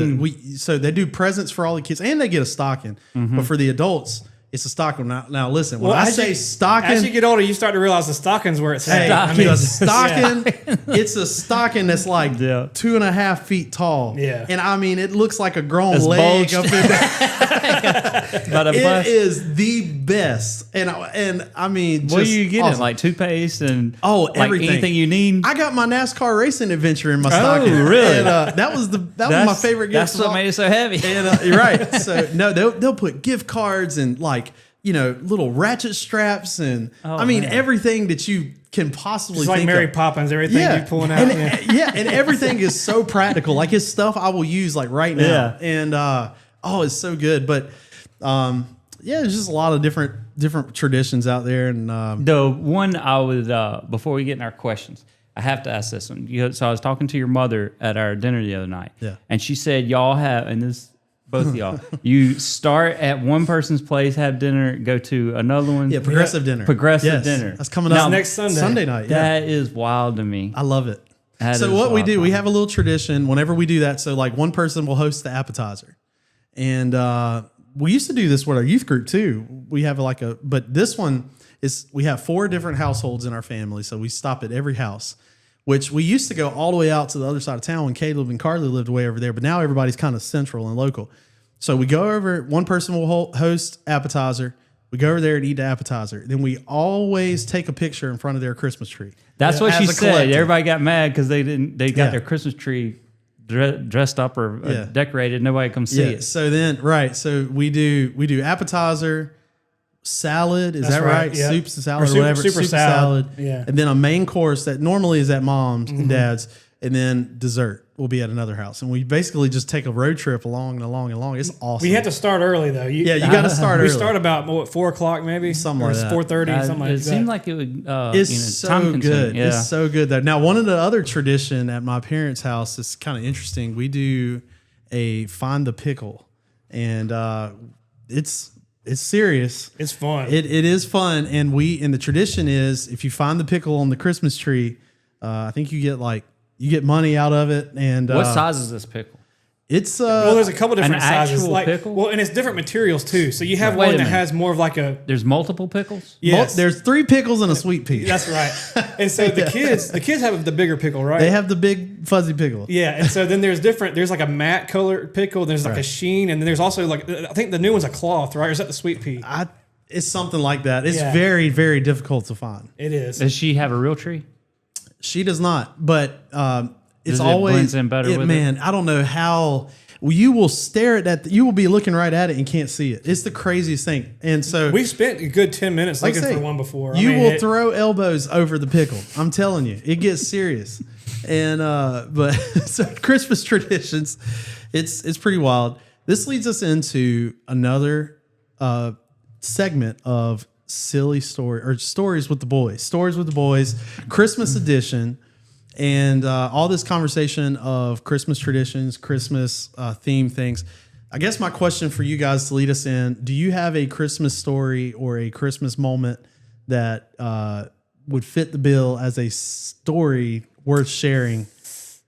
so they do presents for all the kids and they get a stocking. But for the adults, it's a stocking. Now listen, when I say stocking, as you get older, you start to realize the stocking's where it's at. the stocking, it's a stocking that's like 2.5 feet tall. Yeah. And I mean, it looks like a grown It's leg bulged. up in there. About a It bus. is the best. And I mean, just What are you getting? awesome. Like toothpaste and like everything. Anything you need? I got my NASCAR racing adventure in my stocking. really? And, that was my favorite gift. That's what made it so heavy. And you're right. So no, they'll put gift cards and like little ratchet straps and everything that you can possibly It's like think Mary of. Poppins, everything you're pulling out. And everything is so practical. Like his stuff I will use like right now. Yeah. And it's so good. But there's just a lot of different traditions out there. And The one I would before we get in our questions, I have to ask this one. So I was talking to your mother at our dinner the other night, and she said y'all have, and this both of y'all, you start at one person's place, have dinner, go to another one. yeah, progressive dinner. Progressive dinner. That's coming up next Sunday night. That is wild to me. I love it. That So is what we wild do, to we me. have a little tradition whenever we do that. So like one person will host the appetizer. And we used to do this with our youth group too. We have but this one is, we have 4 different households in our family. So we stop at every house, which we used to go all the way out to the other side of town when Caleb and Carly lived way over there. But now everybody's kind of central and local. So we go over, one person will host appetizer. We go over there and eat the appetizer. Then we always take a picture in front of their Christmas tree. That's what As she a said. collective. Everybody got mad because they got their Christmas tree dressed up or decorated. Nobody come see it. So then, so we do appetizer, salad. Is That's that right? right, yeah. Soups and salad, Or or whatever. super salad. Yeah. And then a main course that normally is at mom's and dad's, and then dessert. will be at another house, and we basically just take a road trip along and along and along. It's awesome. We had to start early though. You got to start early. We start about 4:00 maybe, something like that. 4:30, something like that. It seemed like it would. It's time so good. Yeah. It's so good. Now, one of the other tradition at my parents' house is kind of interesting. We do a find the pickle, and it's serious. It's fun. It is fun, and the tradition is if you find the pickle on the Christmas tree, I think you get money out of it. And What size is this pickle? It's well, there's a couple different sizes. actual pickle? Well, and it's different materials too. So you have Wait one a that minute. has more of like a There's multiple pickles. yes. there's 3 pickles and a sweet pea. That's right. And so the kids have the bigger pickle, right? They have the big fuzzy pickle. Yeah, and so then there's like a matte color pickle, there's like a Right. sheen, and then there's also like I think the new one's a cloth, right? Or is that the sweet pea? It's something like that. It's Yeah. very, very difficult to find. It is. Does she have a real tree? She does not, but it's Does it always blends in better with it? man. I don't know how. Well, you will stare at that. You will be looking right at it and can't see it. It's the craziest thing. And so We spent a good 10 minutes like I looking say, for one before. You will throw elbows over the pickle. I'm telling you, it gets serious. And but so Christmas traditions, it's pretty wild. This leads us into another segment of silly story or stories with the boys, Christmas edition. And all this conversation of Christmas traditions, Christmas theme things. I guess my question for you guys to lead us in, do you have a Christmas story or a Christmas moment that would fit the bill as a story worth sharing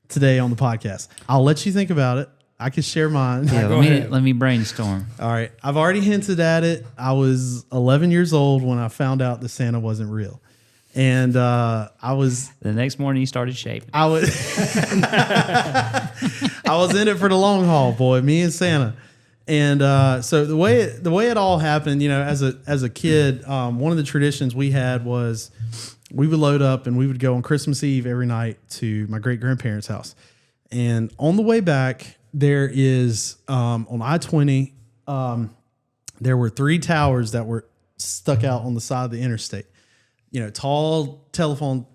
today on the podcast? I'll let you think about it. I can share mine. Yeah, go ahead. let me brainstorm. All right. I've already hinted at it. I was 11 years old when I found out that Santa wasn't real. And I was The next morning you started shaving. I was in it for the long haul, boy. Me and Santa, and so the way it all happened, as a kid, one of the traditions we had was we would load up and we would go on Christmas Eve every night to my great grandparents' house, and on the way back there is on I-20, there were 3 towers that were stuck out on the side of the interstate. Tall telephone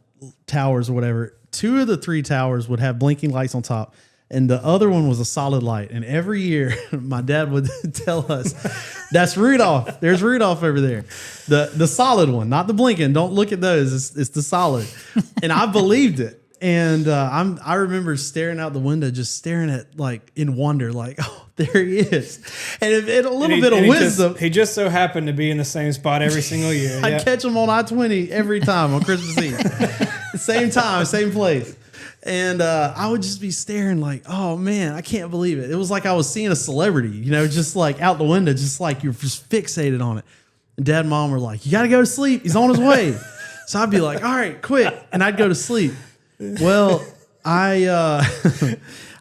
towers or whatever. 2 of the 3 towers would have blinking lights on top, and the other one was a solid light. And every year, my dad would tell us, "That's Rudolph. There's Rudolph over there, the solid one, not the blinking. Don't look at those. It's the solid." And I believed it. And I remember staring out the window, just staring at in wonder, oh, there he is. And a little bit of wisdom. He just so happened to be in the same spot every single year. I Yeah. catch him on I-20 every time on Christmas Eve. Same time, same place. And I would just be staring oh man, I can't believe it. It was like I was seeing a celebrity, just out the window, just you're just fixated on it. And Dad and Mom were like, "You got to go to sleep. He's on his way." So I'd be like, "All right, quick." And I'd go to sleep. Well, I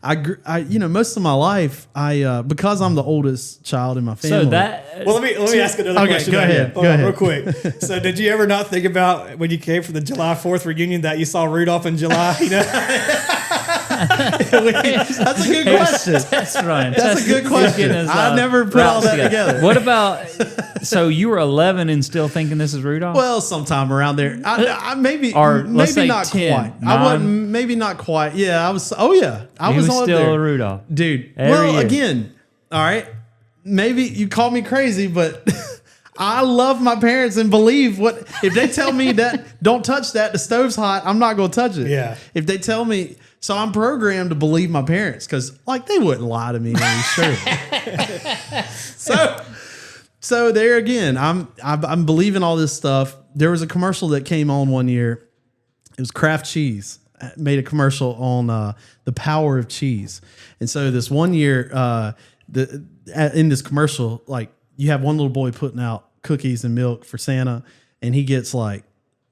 most of my life, because I'm the oldest child in my family. So that Well, let me ask another Okay, question. go ahead. Hold on, Go real quick. So, did you ever not think about when you came for the July 4th reunion that you saw Rudolph in July? That's a good question. That's right. That's a good question. I never put all that together. What about? So you were 11 and still thinking this is Rudolph? Well, sometime around there, I maybe Or let's say not 10, quite. I 9. wasn't, maybe not quite. Yeah, I was. Oh yeah, I he was was on still there, Rudolph. dude. Every Well, year. again, all right. Maybe you call me crazy, but I love my parents and believe what if they tell me that don't touch that, the stove's hot, I'm not going to touch it. Yeah. If they tell me, so I'm programmed to believe my parents because they wouldn't lie to me. Sure. So there again, I'm believing all this stuff. There was a commercial that came on one year. It was Kraft Cheese made a commercial on the power of cheese, and so this one year, in this commercial, you have one little boy putting out cookies and milk for Santa, and he gets all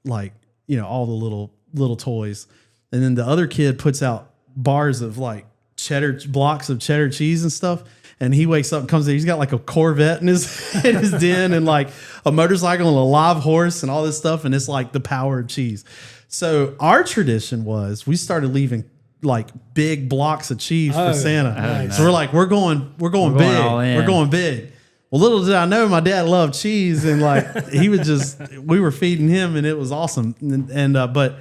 the little toys, and then the other kid puts out bars of blocks of cheddar cheese and stuff. And he wakes up and comes in. He's got a Corvette in his den and a motorcycle and a live horse and all this stuff. And it's the power of cheese. So our tradition was we started leaving big blocks of cheese for Santa. nice. So we're going big. all in. We're going big. Well, little did I know my dad loved cheese and he would we were feeding him and it was awesome. But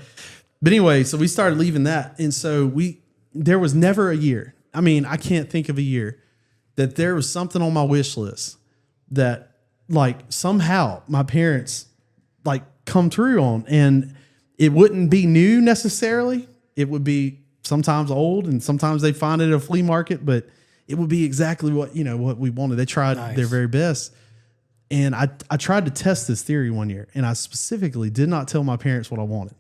anyway, so we started leaving that. And so there was never a year. I mean, I can't think of a year that there was something on my wish list that like somehow my parents like come through on, and it wouldn't be new necessarily. It would be sometimes old, and sometimes they find it at a flea market, but it would be exactly what, what we wanted. They tried their very best. And I tried to test this theory one year, and I specifically did not tell my parents what I wanted,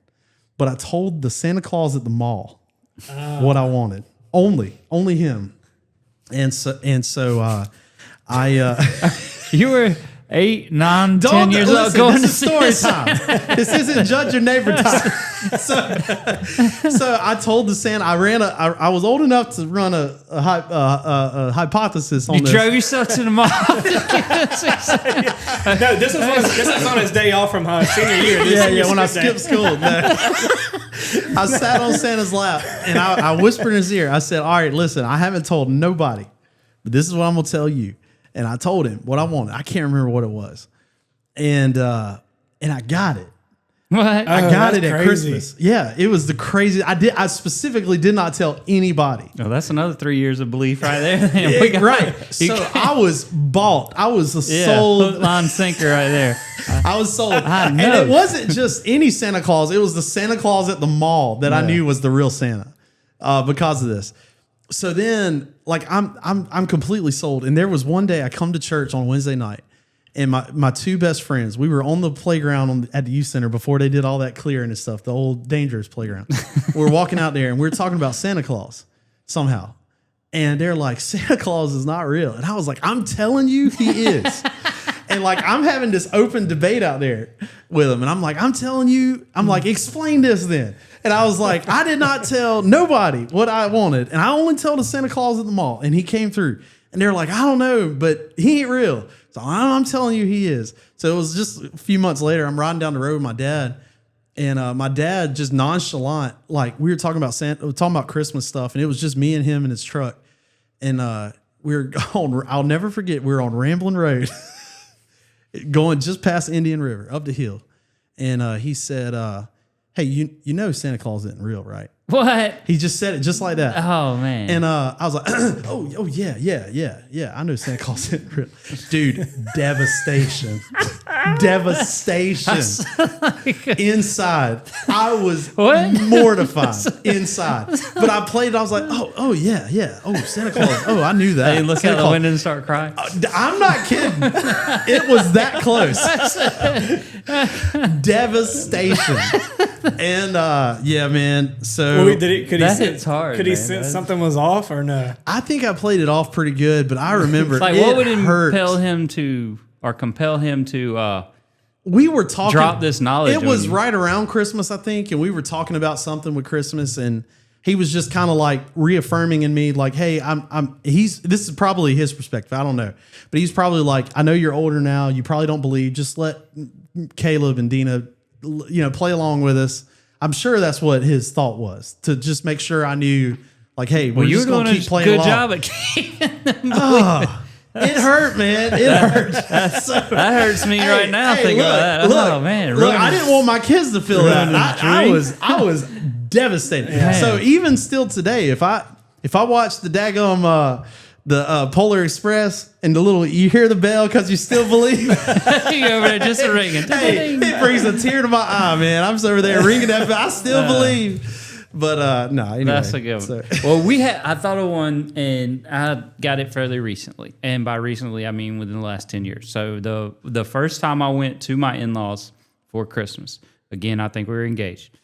but I told the Santa Claus at the mall what I wanted. Only him. And so I You were 8, 9, 10 years old listen, going this to is see story time. This isn't judge your neighbor time. So I told the Santa, I was old enough to run a hypothesis on You this. drove yourself to the mall. No, this is on his day off from senior year. Yeah, when I skipped school. No. I sat on Santa's lap and I whispered in his ear. I said, all right, listen, I haven't told nobody, but this is what I'm going to tell you. And I told him what I wanted. I can't remember what it was. And I got it. What? I got it at crazy. Christmas. Yeah, it was the craziest. I specifically did not tell anybody. Oh, that's another 3 years of belief right there. Right. So I was bought. I was sold. Hook, line, sinker right there. I was sold. I And know. it wasn't just any Santa Claus. It was the Santa Claus at the mall that I knew was the real Santa because of this. So then, like, I'm completely sold. And there was one day I come to church on Wednesday night, and my two best friends, we were on the playground at the youth center before they did all that clearing and stuff, the old dangerous playground. We're walking out there, and we're talking about Santa Claus somehow. And they're like, Santa Claus is not real. And I was like, I'm telling you, he is. And like, I'm having this open debate out there with them. And I'm like, I'm telling you, I'm like, explain this then. And I was like, I did not tell nobody what I wanted. And I only told the Santa Claus at the mall. And he came through. And they're like, I don't know, but he ain't real. So I'm telling you he is. So it was just a few months later, I'm riding down the road with my dad. And my dad just nonchalant, like we were talking about talking about Christmas stuff. And it was just me and him in his truck. And we were on, I'll never forget, we were on Ramblin' Road. Going just past Indian River up the hill. And he said, hey, you know Santa Claus isn't real, right? What? He just said it just like that. Oh, man. And I was like, oh yeah. I know Santa Claus isn't real. Dude, devastation. Devastation. Inside. I was mortified inside. But I played it. I was like, oh yeah. Oh, Santa Claus. Oh, I knew that. Hey, look Santa out the Claus. window and start crying. I'm not kidding. It was that close. Devastation. And yeah, man. So Could he That sense, hits hard, Could he man. sense something was off or no? I think I played it off pretty good, but I remember Like, it what would hurt. impel him to, or compel him to We were talking. drop this knowledge? It was on you? right around Christmas, I think, and we were talking about something with Christmas, and he was just kind of like reaffirming in me, like, "Hey, This is probably his perspective. I don't know, but he's probably like, I know you're older now. You probably don't believe. Just let Caleb and Dina, play along with us." I'm sure that's what his thought was, to just make sure I knew, like, hey, we're Well, you were just going doing to a keep playing good along. job at keeping them. It hurt, man. It hurt. So, That hurts me right now thinking about that. Oh, man. Look, ruined I it. didn't want my kids to feel that. ruined his I dream. was devastated. Man. So even still today, if I watch the daggum the Polar Express and you hear the bell because you still believe. You over there just ringing. Hey, it brings a tear to my eye, man. I'm over there ringing that bell. I still believe. But no, anyway. That's a good one. Well, I thought of one, and I got it fairly recently. And by recently, I mean within the last 10 years. So the first time I went to my in-laws for Christmas, again, I think we were engaged.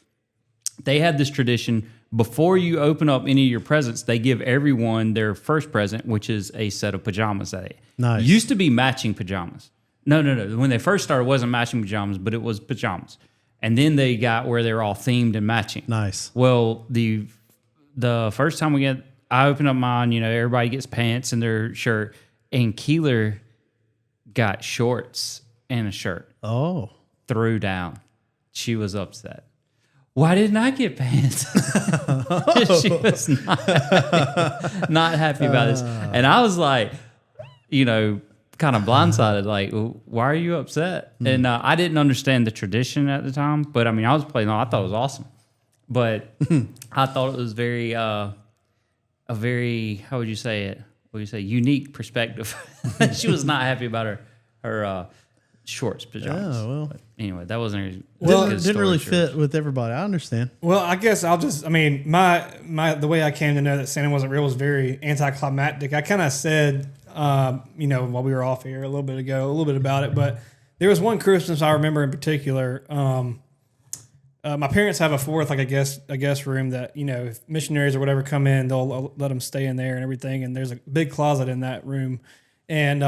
They had this tradition, before you open up any of your presents, they give everyone their first present, which is a set of pajamas. Nice. Used to be matching pajamas. No. When they first started, it wasn't matching pajamas, but it was pajamas. And then they got where they were all themed and matching. Nice. Well, the first time I opened up mine, everybody gets pants and their shirt, and Keeler got shorts and a shirt. Oh. Threw down. She was upset. Why didn't I get pants? She was not happy about this. And I was like, kind of blindsided, like, why are you upset? And I didn't understand the tradition at the time, but I mean, I was playing, I thought it was awesome. But I thought it was very a very, how would you say it? What do you say? Unique perspective. She was not happy about her shorts, pajamas. Oh, well. But anyway, that wasn't her. Well, good it didn't story, really sure. fit with everybody. I understand. Well, I guess I mean, the way I came to know that Santa wasn't real was very anticlimactic. I kind of said, while we were off air a little bit ago, a little bit about it, but there was one Christmas I remember in particular. My parents have a fourth, like a guest room that, if missionaries or whatever come in, they'll let them stay in there and everything. And there's a big closet in that room. And,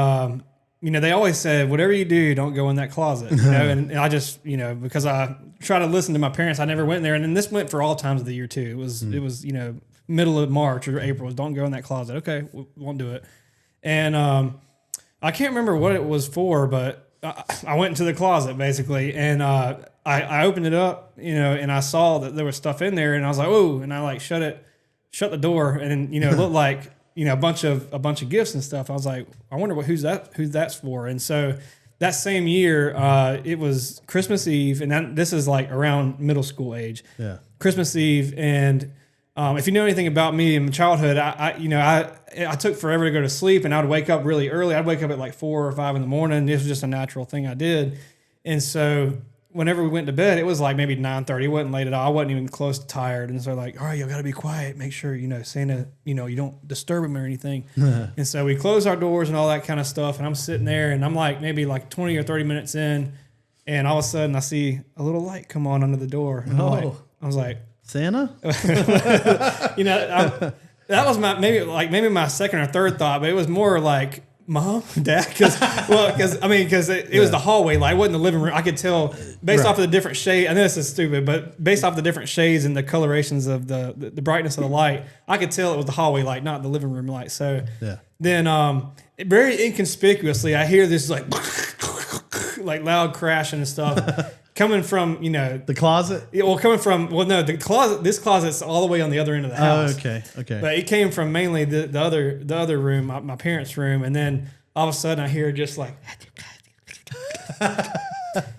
they always said, whatever you do, don't go in that closet, and I just, because I try to listen to my parents, I never went in there. And then this went for all times of the year too. It was, middle of March or April. Don't go in that closet. Okay. We won't do it. And, I can't remember what it was for, but I went into the closet basically. And, I opened it up, and I saw that there was stuff in there, and I was like, "Oh!" And I shut the door, and it looked like a bunch of gifts and stuff. I was like, "I wonder who that's for." And so that same year, it was Christmas Eve, and this is like around middle school age. Yeah, Christmas Eve, and if you know anything about me in my childhood, I took forever to go to sleep, and I would wake up really early. I'd wake up at like 4 or 5 in the morning. This was just a natural thing I did, and so whenever we went to bed, it was like maybe 9:30. It wasn't late at all. I wasn't even close to tired. And so all right, you got to be quiet. Make sure, Santa, you don't disturb him or anything. And so we closed our doors and all that kind of stuff. And I'm sitting there and I'm like maybe like 20 or 30 minutes in. And all of a sudden I see a little light come on under the door. And I was like, Santa? that was maybe my second or third thought, but it was more like, Mom, Dad, because it was the hallway light. It wasn't the living room. I could tell based off of the different shade. I know this is stupid, but based off the different shades and the colorations of the brightness of the light, I could tell it was the hallway light, not the living room light. So then, very inconspicuously, I hear this like loud crashing and stuff. Coming from, the closet? Yeah, well, the closet, this closet's all the way on the other end of the house. Oh, okay. But it came from mainly the other room, my parents' room. And then all of a sudden I hear just like,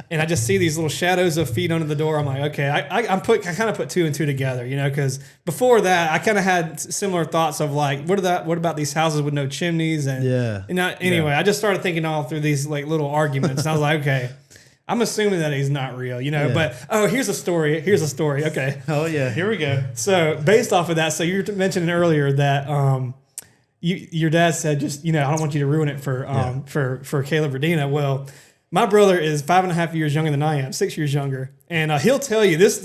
and I just see these little shadows of feet under the door. I'm like, okay, I kind of put two and two together, because before that I kind of had similar thoughts of like, what about these houses with no chimneys? Anyway, I just started thinking all through these like little arguments. And I was like, okay, I'm assuming that he's not real, but, here's a story. Okay. Oh yeah. Here we go. So based off of that, so you were mentioning earlier that, your dad said, just, I don't want you to ruin it for Caleb or Dina. Well, my brother is 5.5 years younger than I am, 6 years younger. And he'll tell you this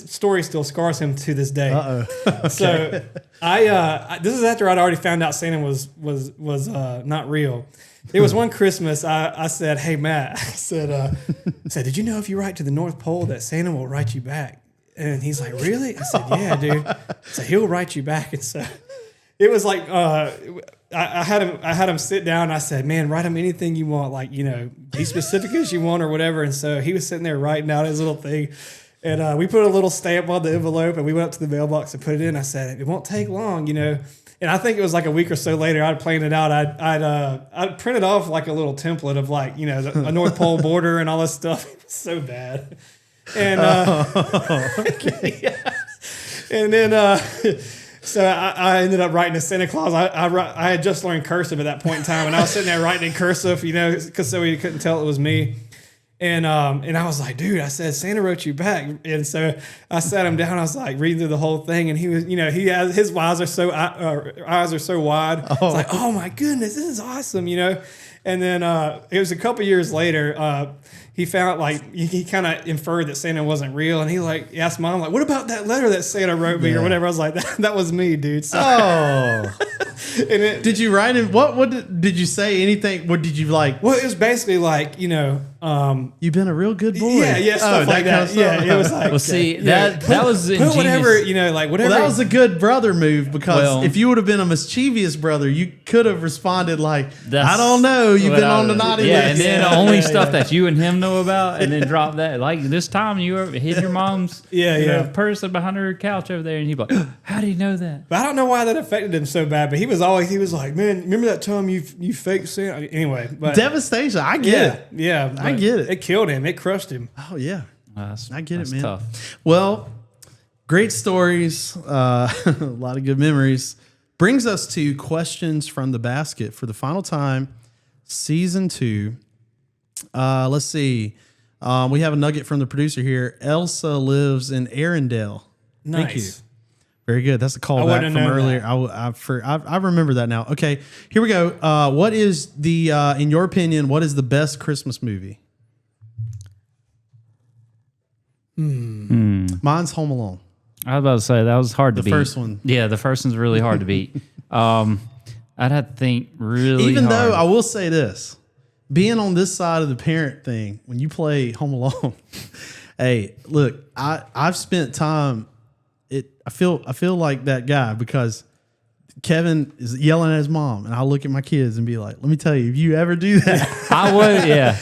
story still scars him to this day. Okay. So this is after I'd already found out Santa was not real. It was one Christmas. I said, "Hey Matt," I said, "Did you know if you write to the North Pole that Santa will write you back?" And he's like, "Really?" I said, "Yeah, dude." So he'll write you back. And so it was like I had him sit down. And I said, "Man, write him anything you want, like be specific as you want or whatever." And so he was sitting there writing out his little thing. And we put a little stamp on the envelope, and we went up to the mailbox and put it in. I said, "It won't take long, And I think it was like a week or so later, I'd planned it out. I'd printed off like a little template of like, a North Pole border and all this stuff. It was so bad. And, and then, so I ended up writing to Santa Claus. I had just learned cursive at that point in time, and I was sitting there writing in cursive, because so he couldn't tell it was me. And I was like, dude, I said, Santa wrote you back. And so I sat him down. I was like reading through the whole thing. And he was, his eyes are so wide. It's like, oh my goodness, this is awesome, And then it was a couple years later, he found he kind of inferred that Santa wasn't real. And he asked Mom, what about that letter that Santa wrote me or whatever? I was like, that was me, dude. So, did you write him? Did you say anything? What did you like? Well, it was basically like, you've been a real good boy. Yeah, stuff like that. Kind of it was like, well, see, that was ingenious. Whatever, whatever. Well, that was a good brother move, because if you would have been a mischievous brother, you could have responded like, I don't know, you've been on the naughty list. And then only stuff that you and him know about, and then drop that. Like this time you hid your mom's purse behind her couch over there, and he'd be like, how do you know that? But I don't know why that affected him so bad, but he was like, man, remember that time you faked Santa? Anyway. But devastation. I get it. Yeah. I get it. It killed him. It crushed him. Oh, yeah. I get it, man. Tough. Well, Great stories, a lot of good memories. Brings us to questions from the basket for the final time, season 2. Let's see. We have a nugget from the producer here. Elsa lives in Arendelle. Nice. Thank you. Very good. That's a callback from earlier. I remember that now. Okay, here we go. What is the, in your opinion, what is the best Christmas movie? Mine's Home Alone. I was about to say that was hard to beat. The first one. Yeah, the first one's really hard to beat. I'd have to think really Even hard. though I will say this, being on this side of the parent thing, when you play Home Alone, hey, look, I've spent time. I feel like that guy because Kevin is yelling at his mom, and I look at my kids and be like, "Let me tell you, if you ever do that, I would, yeah."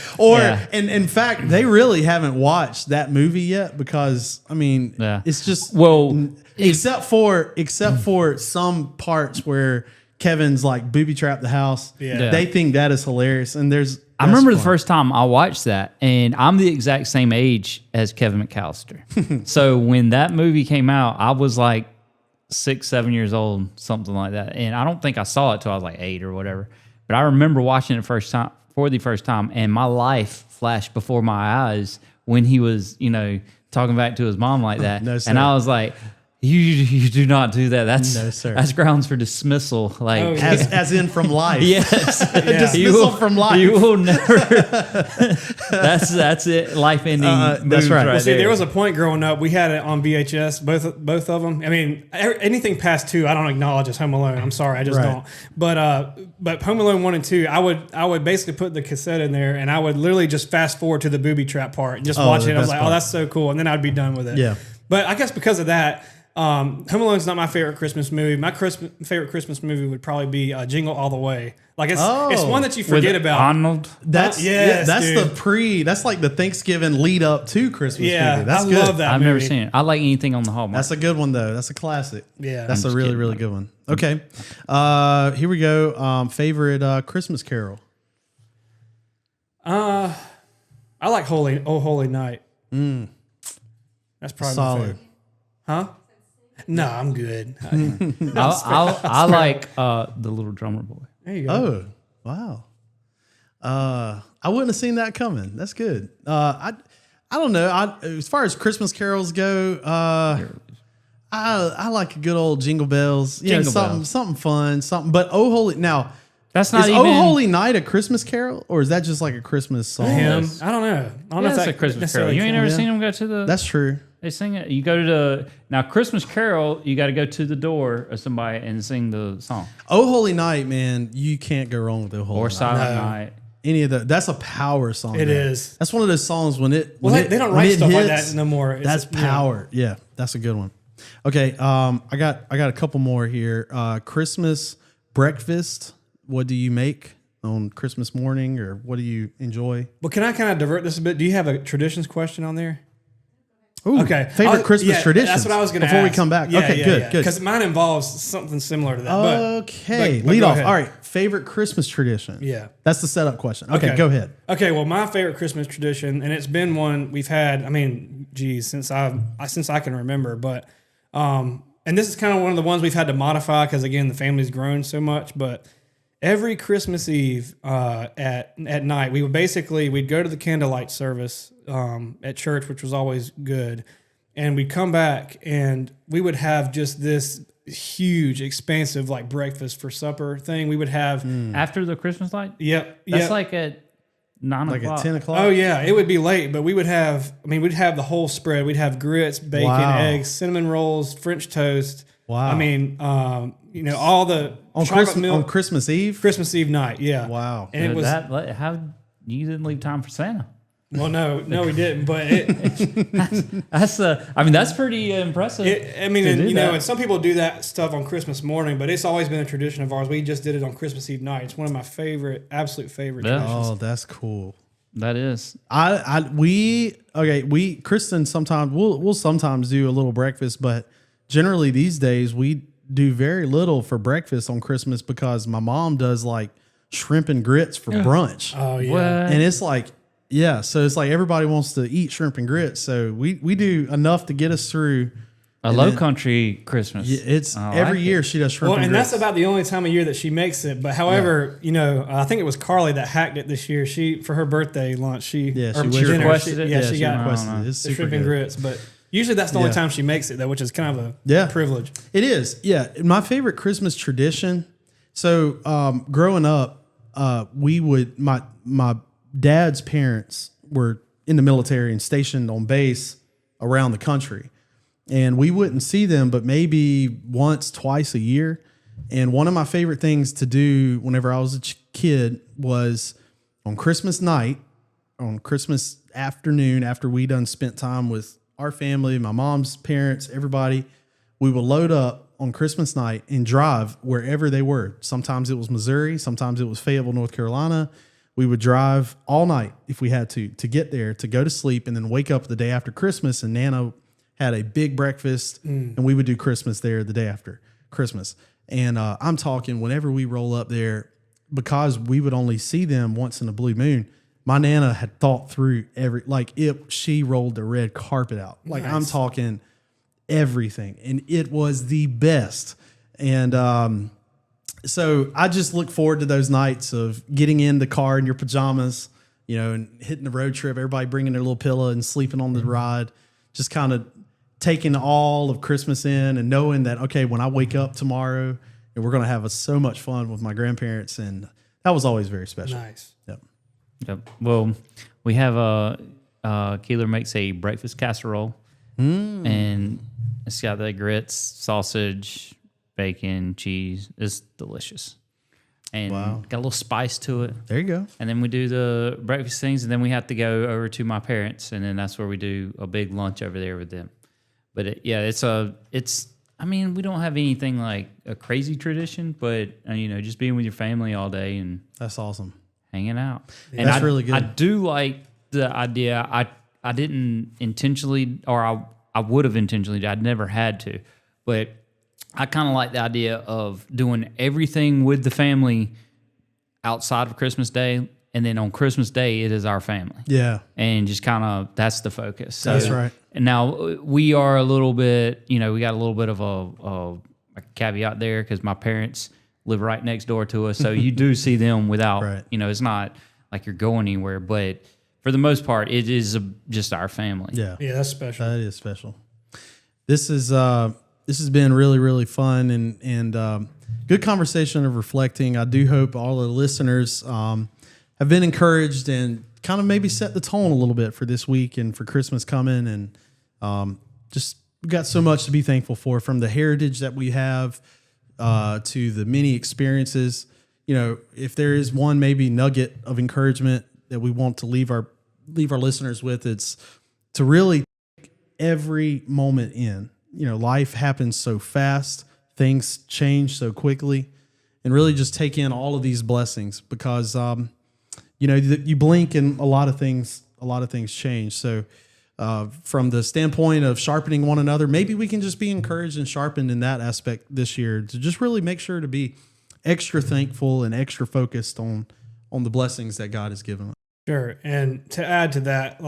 And in fact, they really haven't watched that movie yet because I mean, it's just except for some parts where Kevin's like booby trapped the house. Yeah. They think that is hilarious, and I remember the first time I watched that, and I'm the exact same age as Kevin McAllister. So when that movie came out, I was like 6, 7 years old, something like that. And I don't think I saw it till I was like 8 or whatever. But I remember watching it for the first time, and my life flashed before my eyes when he was, talking back to his mom like that. No, sir. And I was like, You do not do that. That's No, sir. That's grounds for dismissal. Like as in from life. yes, Dismissal from life. You will never. that's it. Life ending. That's right. Well, see, there was a point growing up. We had it on VHS, both of them. I mean, anything past 2, I don't acknowledge as Home Alone. I'm sorry, I just don't. But Home Alone 1 and 2, I would basically put the cassette in there, and I would literally just fast forward to the booby trap part and just watch it. I was like, oh, that's so cool, and then I'd be done with it. Yeah. But I guess because of that. Home Alone's not my favorite Christmas movie. My favorite Christmas movie would probably be Jingle All the Way. Like it's one that you forget about. Arnold. That's that's like the Thanksgiving lead up to Christmas movie. That's good. Love that I've movie. never seen it. I like anything on the Hallmark. That's a good one though. That's a classic. Yeah. That's a really, really good one. Okay. Here we go. Favorite Christmas Carol. I like Holy Night. That's probably my Solid. favorite. Huh? No, I'm good. I like the Little Drummer Boy. There you go. Oh, wow. I wouldn't have seen that coming. That's good. I don't know. As far as Christmas carols go, I like a good old Jingle Bells. Yeah, something fun, something. But Oh Holy now. That's not is even. Oh Holy Night a Christmas carol, or is that just like a Christmas song? Yes. I don't know. I don't know if That's that a Christmas Carol. You ain't never seen them go to the. That's true. They sing it. You go to now Christmas Carol. You got to go to the door of somebody and sing the song. Oh Holy Night, man, you can't go wrong with Oh Holy Or Night. Silent Night. Any of that's a power song. It man. is. That's one of those songs when it. Well, they don't write stuff like that no more. That's power. Yeah, that's a good one. Okay, I got a couple more here. Christmas breakfast. What do you make on Christmas morning, or what do you enjoy? Well, can I kind of divert this a bit? Do you have a traditions question on there? Ooh, okay. Favorite Christmas traditions. That's what I was going to ask. Before we come back. Okay, good. Because mine involves something similar to that. Okay, but lead go off. ahead. All right, favorite Christmas tradition. Yeah. That's the setup question. Okay, go ahead. Okay, well, my favorite Christmas tradition, and it's been one we've had. I mean, geez, since I can remember. But and this is kind of one of the ones we've had to modify because again, the family's grown so much. But every Christmas Eve at night, we'd go to the candlelight service at church, which was always good, and we'd come back and we would have just this huge, expansive like breakfast for supper thing. We would have After the Christmas light. Yep. That's like at 9 Like o'clock. at 10 o'clock. Oh yeah, it would be late, but we would have. I mean, we'd have the whole spread. We'd have grits, bacon, eggs, cinnamon rolls, French toast. Wow. I mean, all the on Christmas Eve. Christmas Eve night. Yeah. Wow. And it was how you didn't leave time for Santa. well, no, we didn't. But that's pretty impressive. and some people do that stuff on Christmas morning, but it's always been a tradition of ours. We just did it on Christmas Eve night. It's one of my absolute favorite traditions. Oh, that's cool. That is. Kristen sometimes we'll sometimes do a little breakfast, but generally these days we do very little for breakfast on Christmas because my mom does like shrimp and grits for brunch. Oh yeah. What? And it's like, yeah, so it's like everybody wants to eat shrimp and grits. So we do enough to get us through A low country Christmas. It's I every like year it. she does shrimp Well, and grits. that's about the only time of year that she makes it. But however, I think it was Carly that hacked it this year. She, for her birthday lunch, she or wished dinner, requested it? she got requested it. It's the super shrimp and good. grits. But usually that's the only Yeah. time she makes it, though, which is kind of a Yeah. privilege. It is. Yeah. My favorite Christmas tradition. So growing up, my dad's parents were in the military and stationed on base around the country. And we wouldn't see them, but maybe once, twice a year. And one of my favorite things to do whenever I was a kid was on Christmas night, on Christmas afternoon, after we done spent time with our family, my mom's parents, everybody, we would load up on Christmas night and drive wherever they were. Sometimes it was Missouri, sometimes it was Fayetteville, North Carolina. We would drive all night if we had to get there, to go to sleep, and then wake up the day after Christmas, and Nana had a big breakfast, and we would do Christmas there the day after Christmas. And I'm talking whenever we roll up there, because we would only see them once in a blue moon, my Nana had thought through she rolled the red carpet out. Like I'm talking everything, and it was the best. And so I just look forward to those nights of getting in the car in your pajamas, and hitting the road trip, everybody bringing their little pillow and sleeping on the ride, just kind of taking all of Christmas in and knowing that, okay, when I wake up tomorrow, and we're going to have so much fun with my grandparents. And that was always very special. Nice. Yep. Yep. Well, we have Keeler makes a breakfast casserole, and it's got the grits, sausage, bacon, cheese. It's delicious, and got a little spice to it. There you go. And then we do the breakfast things, and then we have to go over to my parents, and then that's where we do a big lunch over there with them. But I mean, we don't have anything like a crazy tradition, but just being with your family all day and That's awesome. hanging out. Yeah, And that's really good. I do like the idea. I didn't intentionally, or I would have intentionally. I'd never had to, but I kind of like the idea of doing everything with the family outside of Christmas Day, and then on Christmas Day it is our family. Yeah. And just kind of that's the focus. So, That's right. And now we are a little bit, we got a little bit of a caveat there because my parents live right next door to us, so you do see them without, Right. it's not like you're going anywhere, but for the most part, it is just our family. Yeah. Yeah, that's special. That is special. This has been really, really fun and good conversation of reflecting. I do hope all the listeners have been encouraged and kind of maybe set the tone a little bit for this week and for Christmas coming. And just we've got so much to be thankful for, from the heritage that we have to the many experiences. If there is one maybe nugget of encouragement that we want to leave our listeners with, it's to really take every moment in. Life happens so fast, things change so quickly, and really just take in all of these blessings because you blink and a lot of things change. So from the standpoint of sharpening one another, maybe we can just be encouraged and sharpened in that aspect this year to just really make sure to be extra thankful and extra focused on the blessings that God has given us. Sure. And to add to that,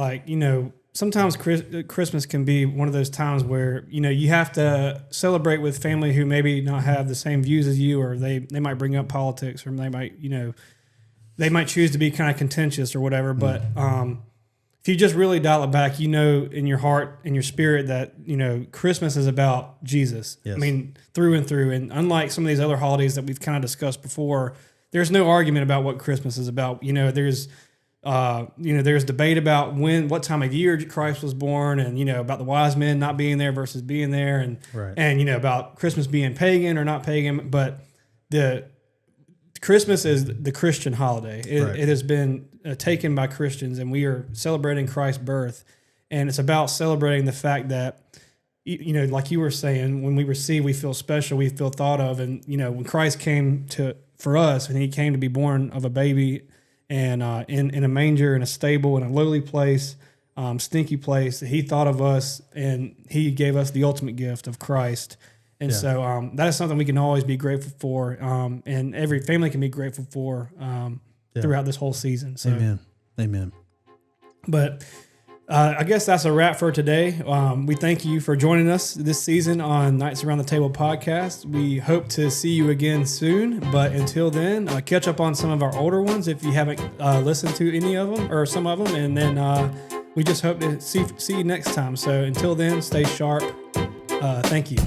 sometimes Christmas can be one of those times where, you have to celebrate with family who maybe not have the same views as you, or they might bring up politics, or they might choose to be kind of contentious or whatever. But if you just really dial it back, in your heart and your spirit that, Christmas is about Jesus. Yes. I mean, through and through. And unlike some of these other holidays that we've kind of discussed before, there's no argument about what Christmas is about. There's debate about what time of year Christ was born, and about the wise men not being there versus being there, and Right. and about Christmas being pagan or not pagan. But the Christmas is the Christian holiday. Right. It has been taken by Christians, and we are celebrating Christ's birth. And it's about celebrating the fact that, like you were saying, when we receive, we feel special, we feel thought of. And, when Christ came for us, and he came to be born of a baby and in a manger, in a stable, in a lowly place, stinky place, he thought of us, and he gave us the ultimate gift of Christ. And so that is something we can always be grateful for, and every family can be grateful for throughout this whole season. So, Amen. but I guess that's a wrap for today. We thank you for joining us this season on Nights Around the Table podcast. We hope to see you again soon. But until then, catch up on some of our older ones if you haven't listened to any of them or some of them. And then we just hope to see you next time. So until then, stay sharp. Thank you.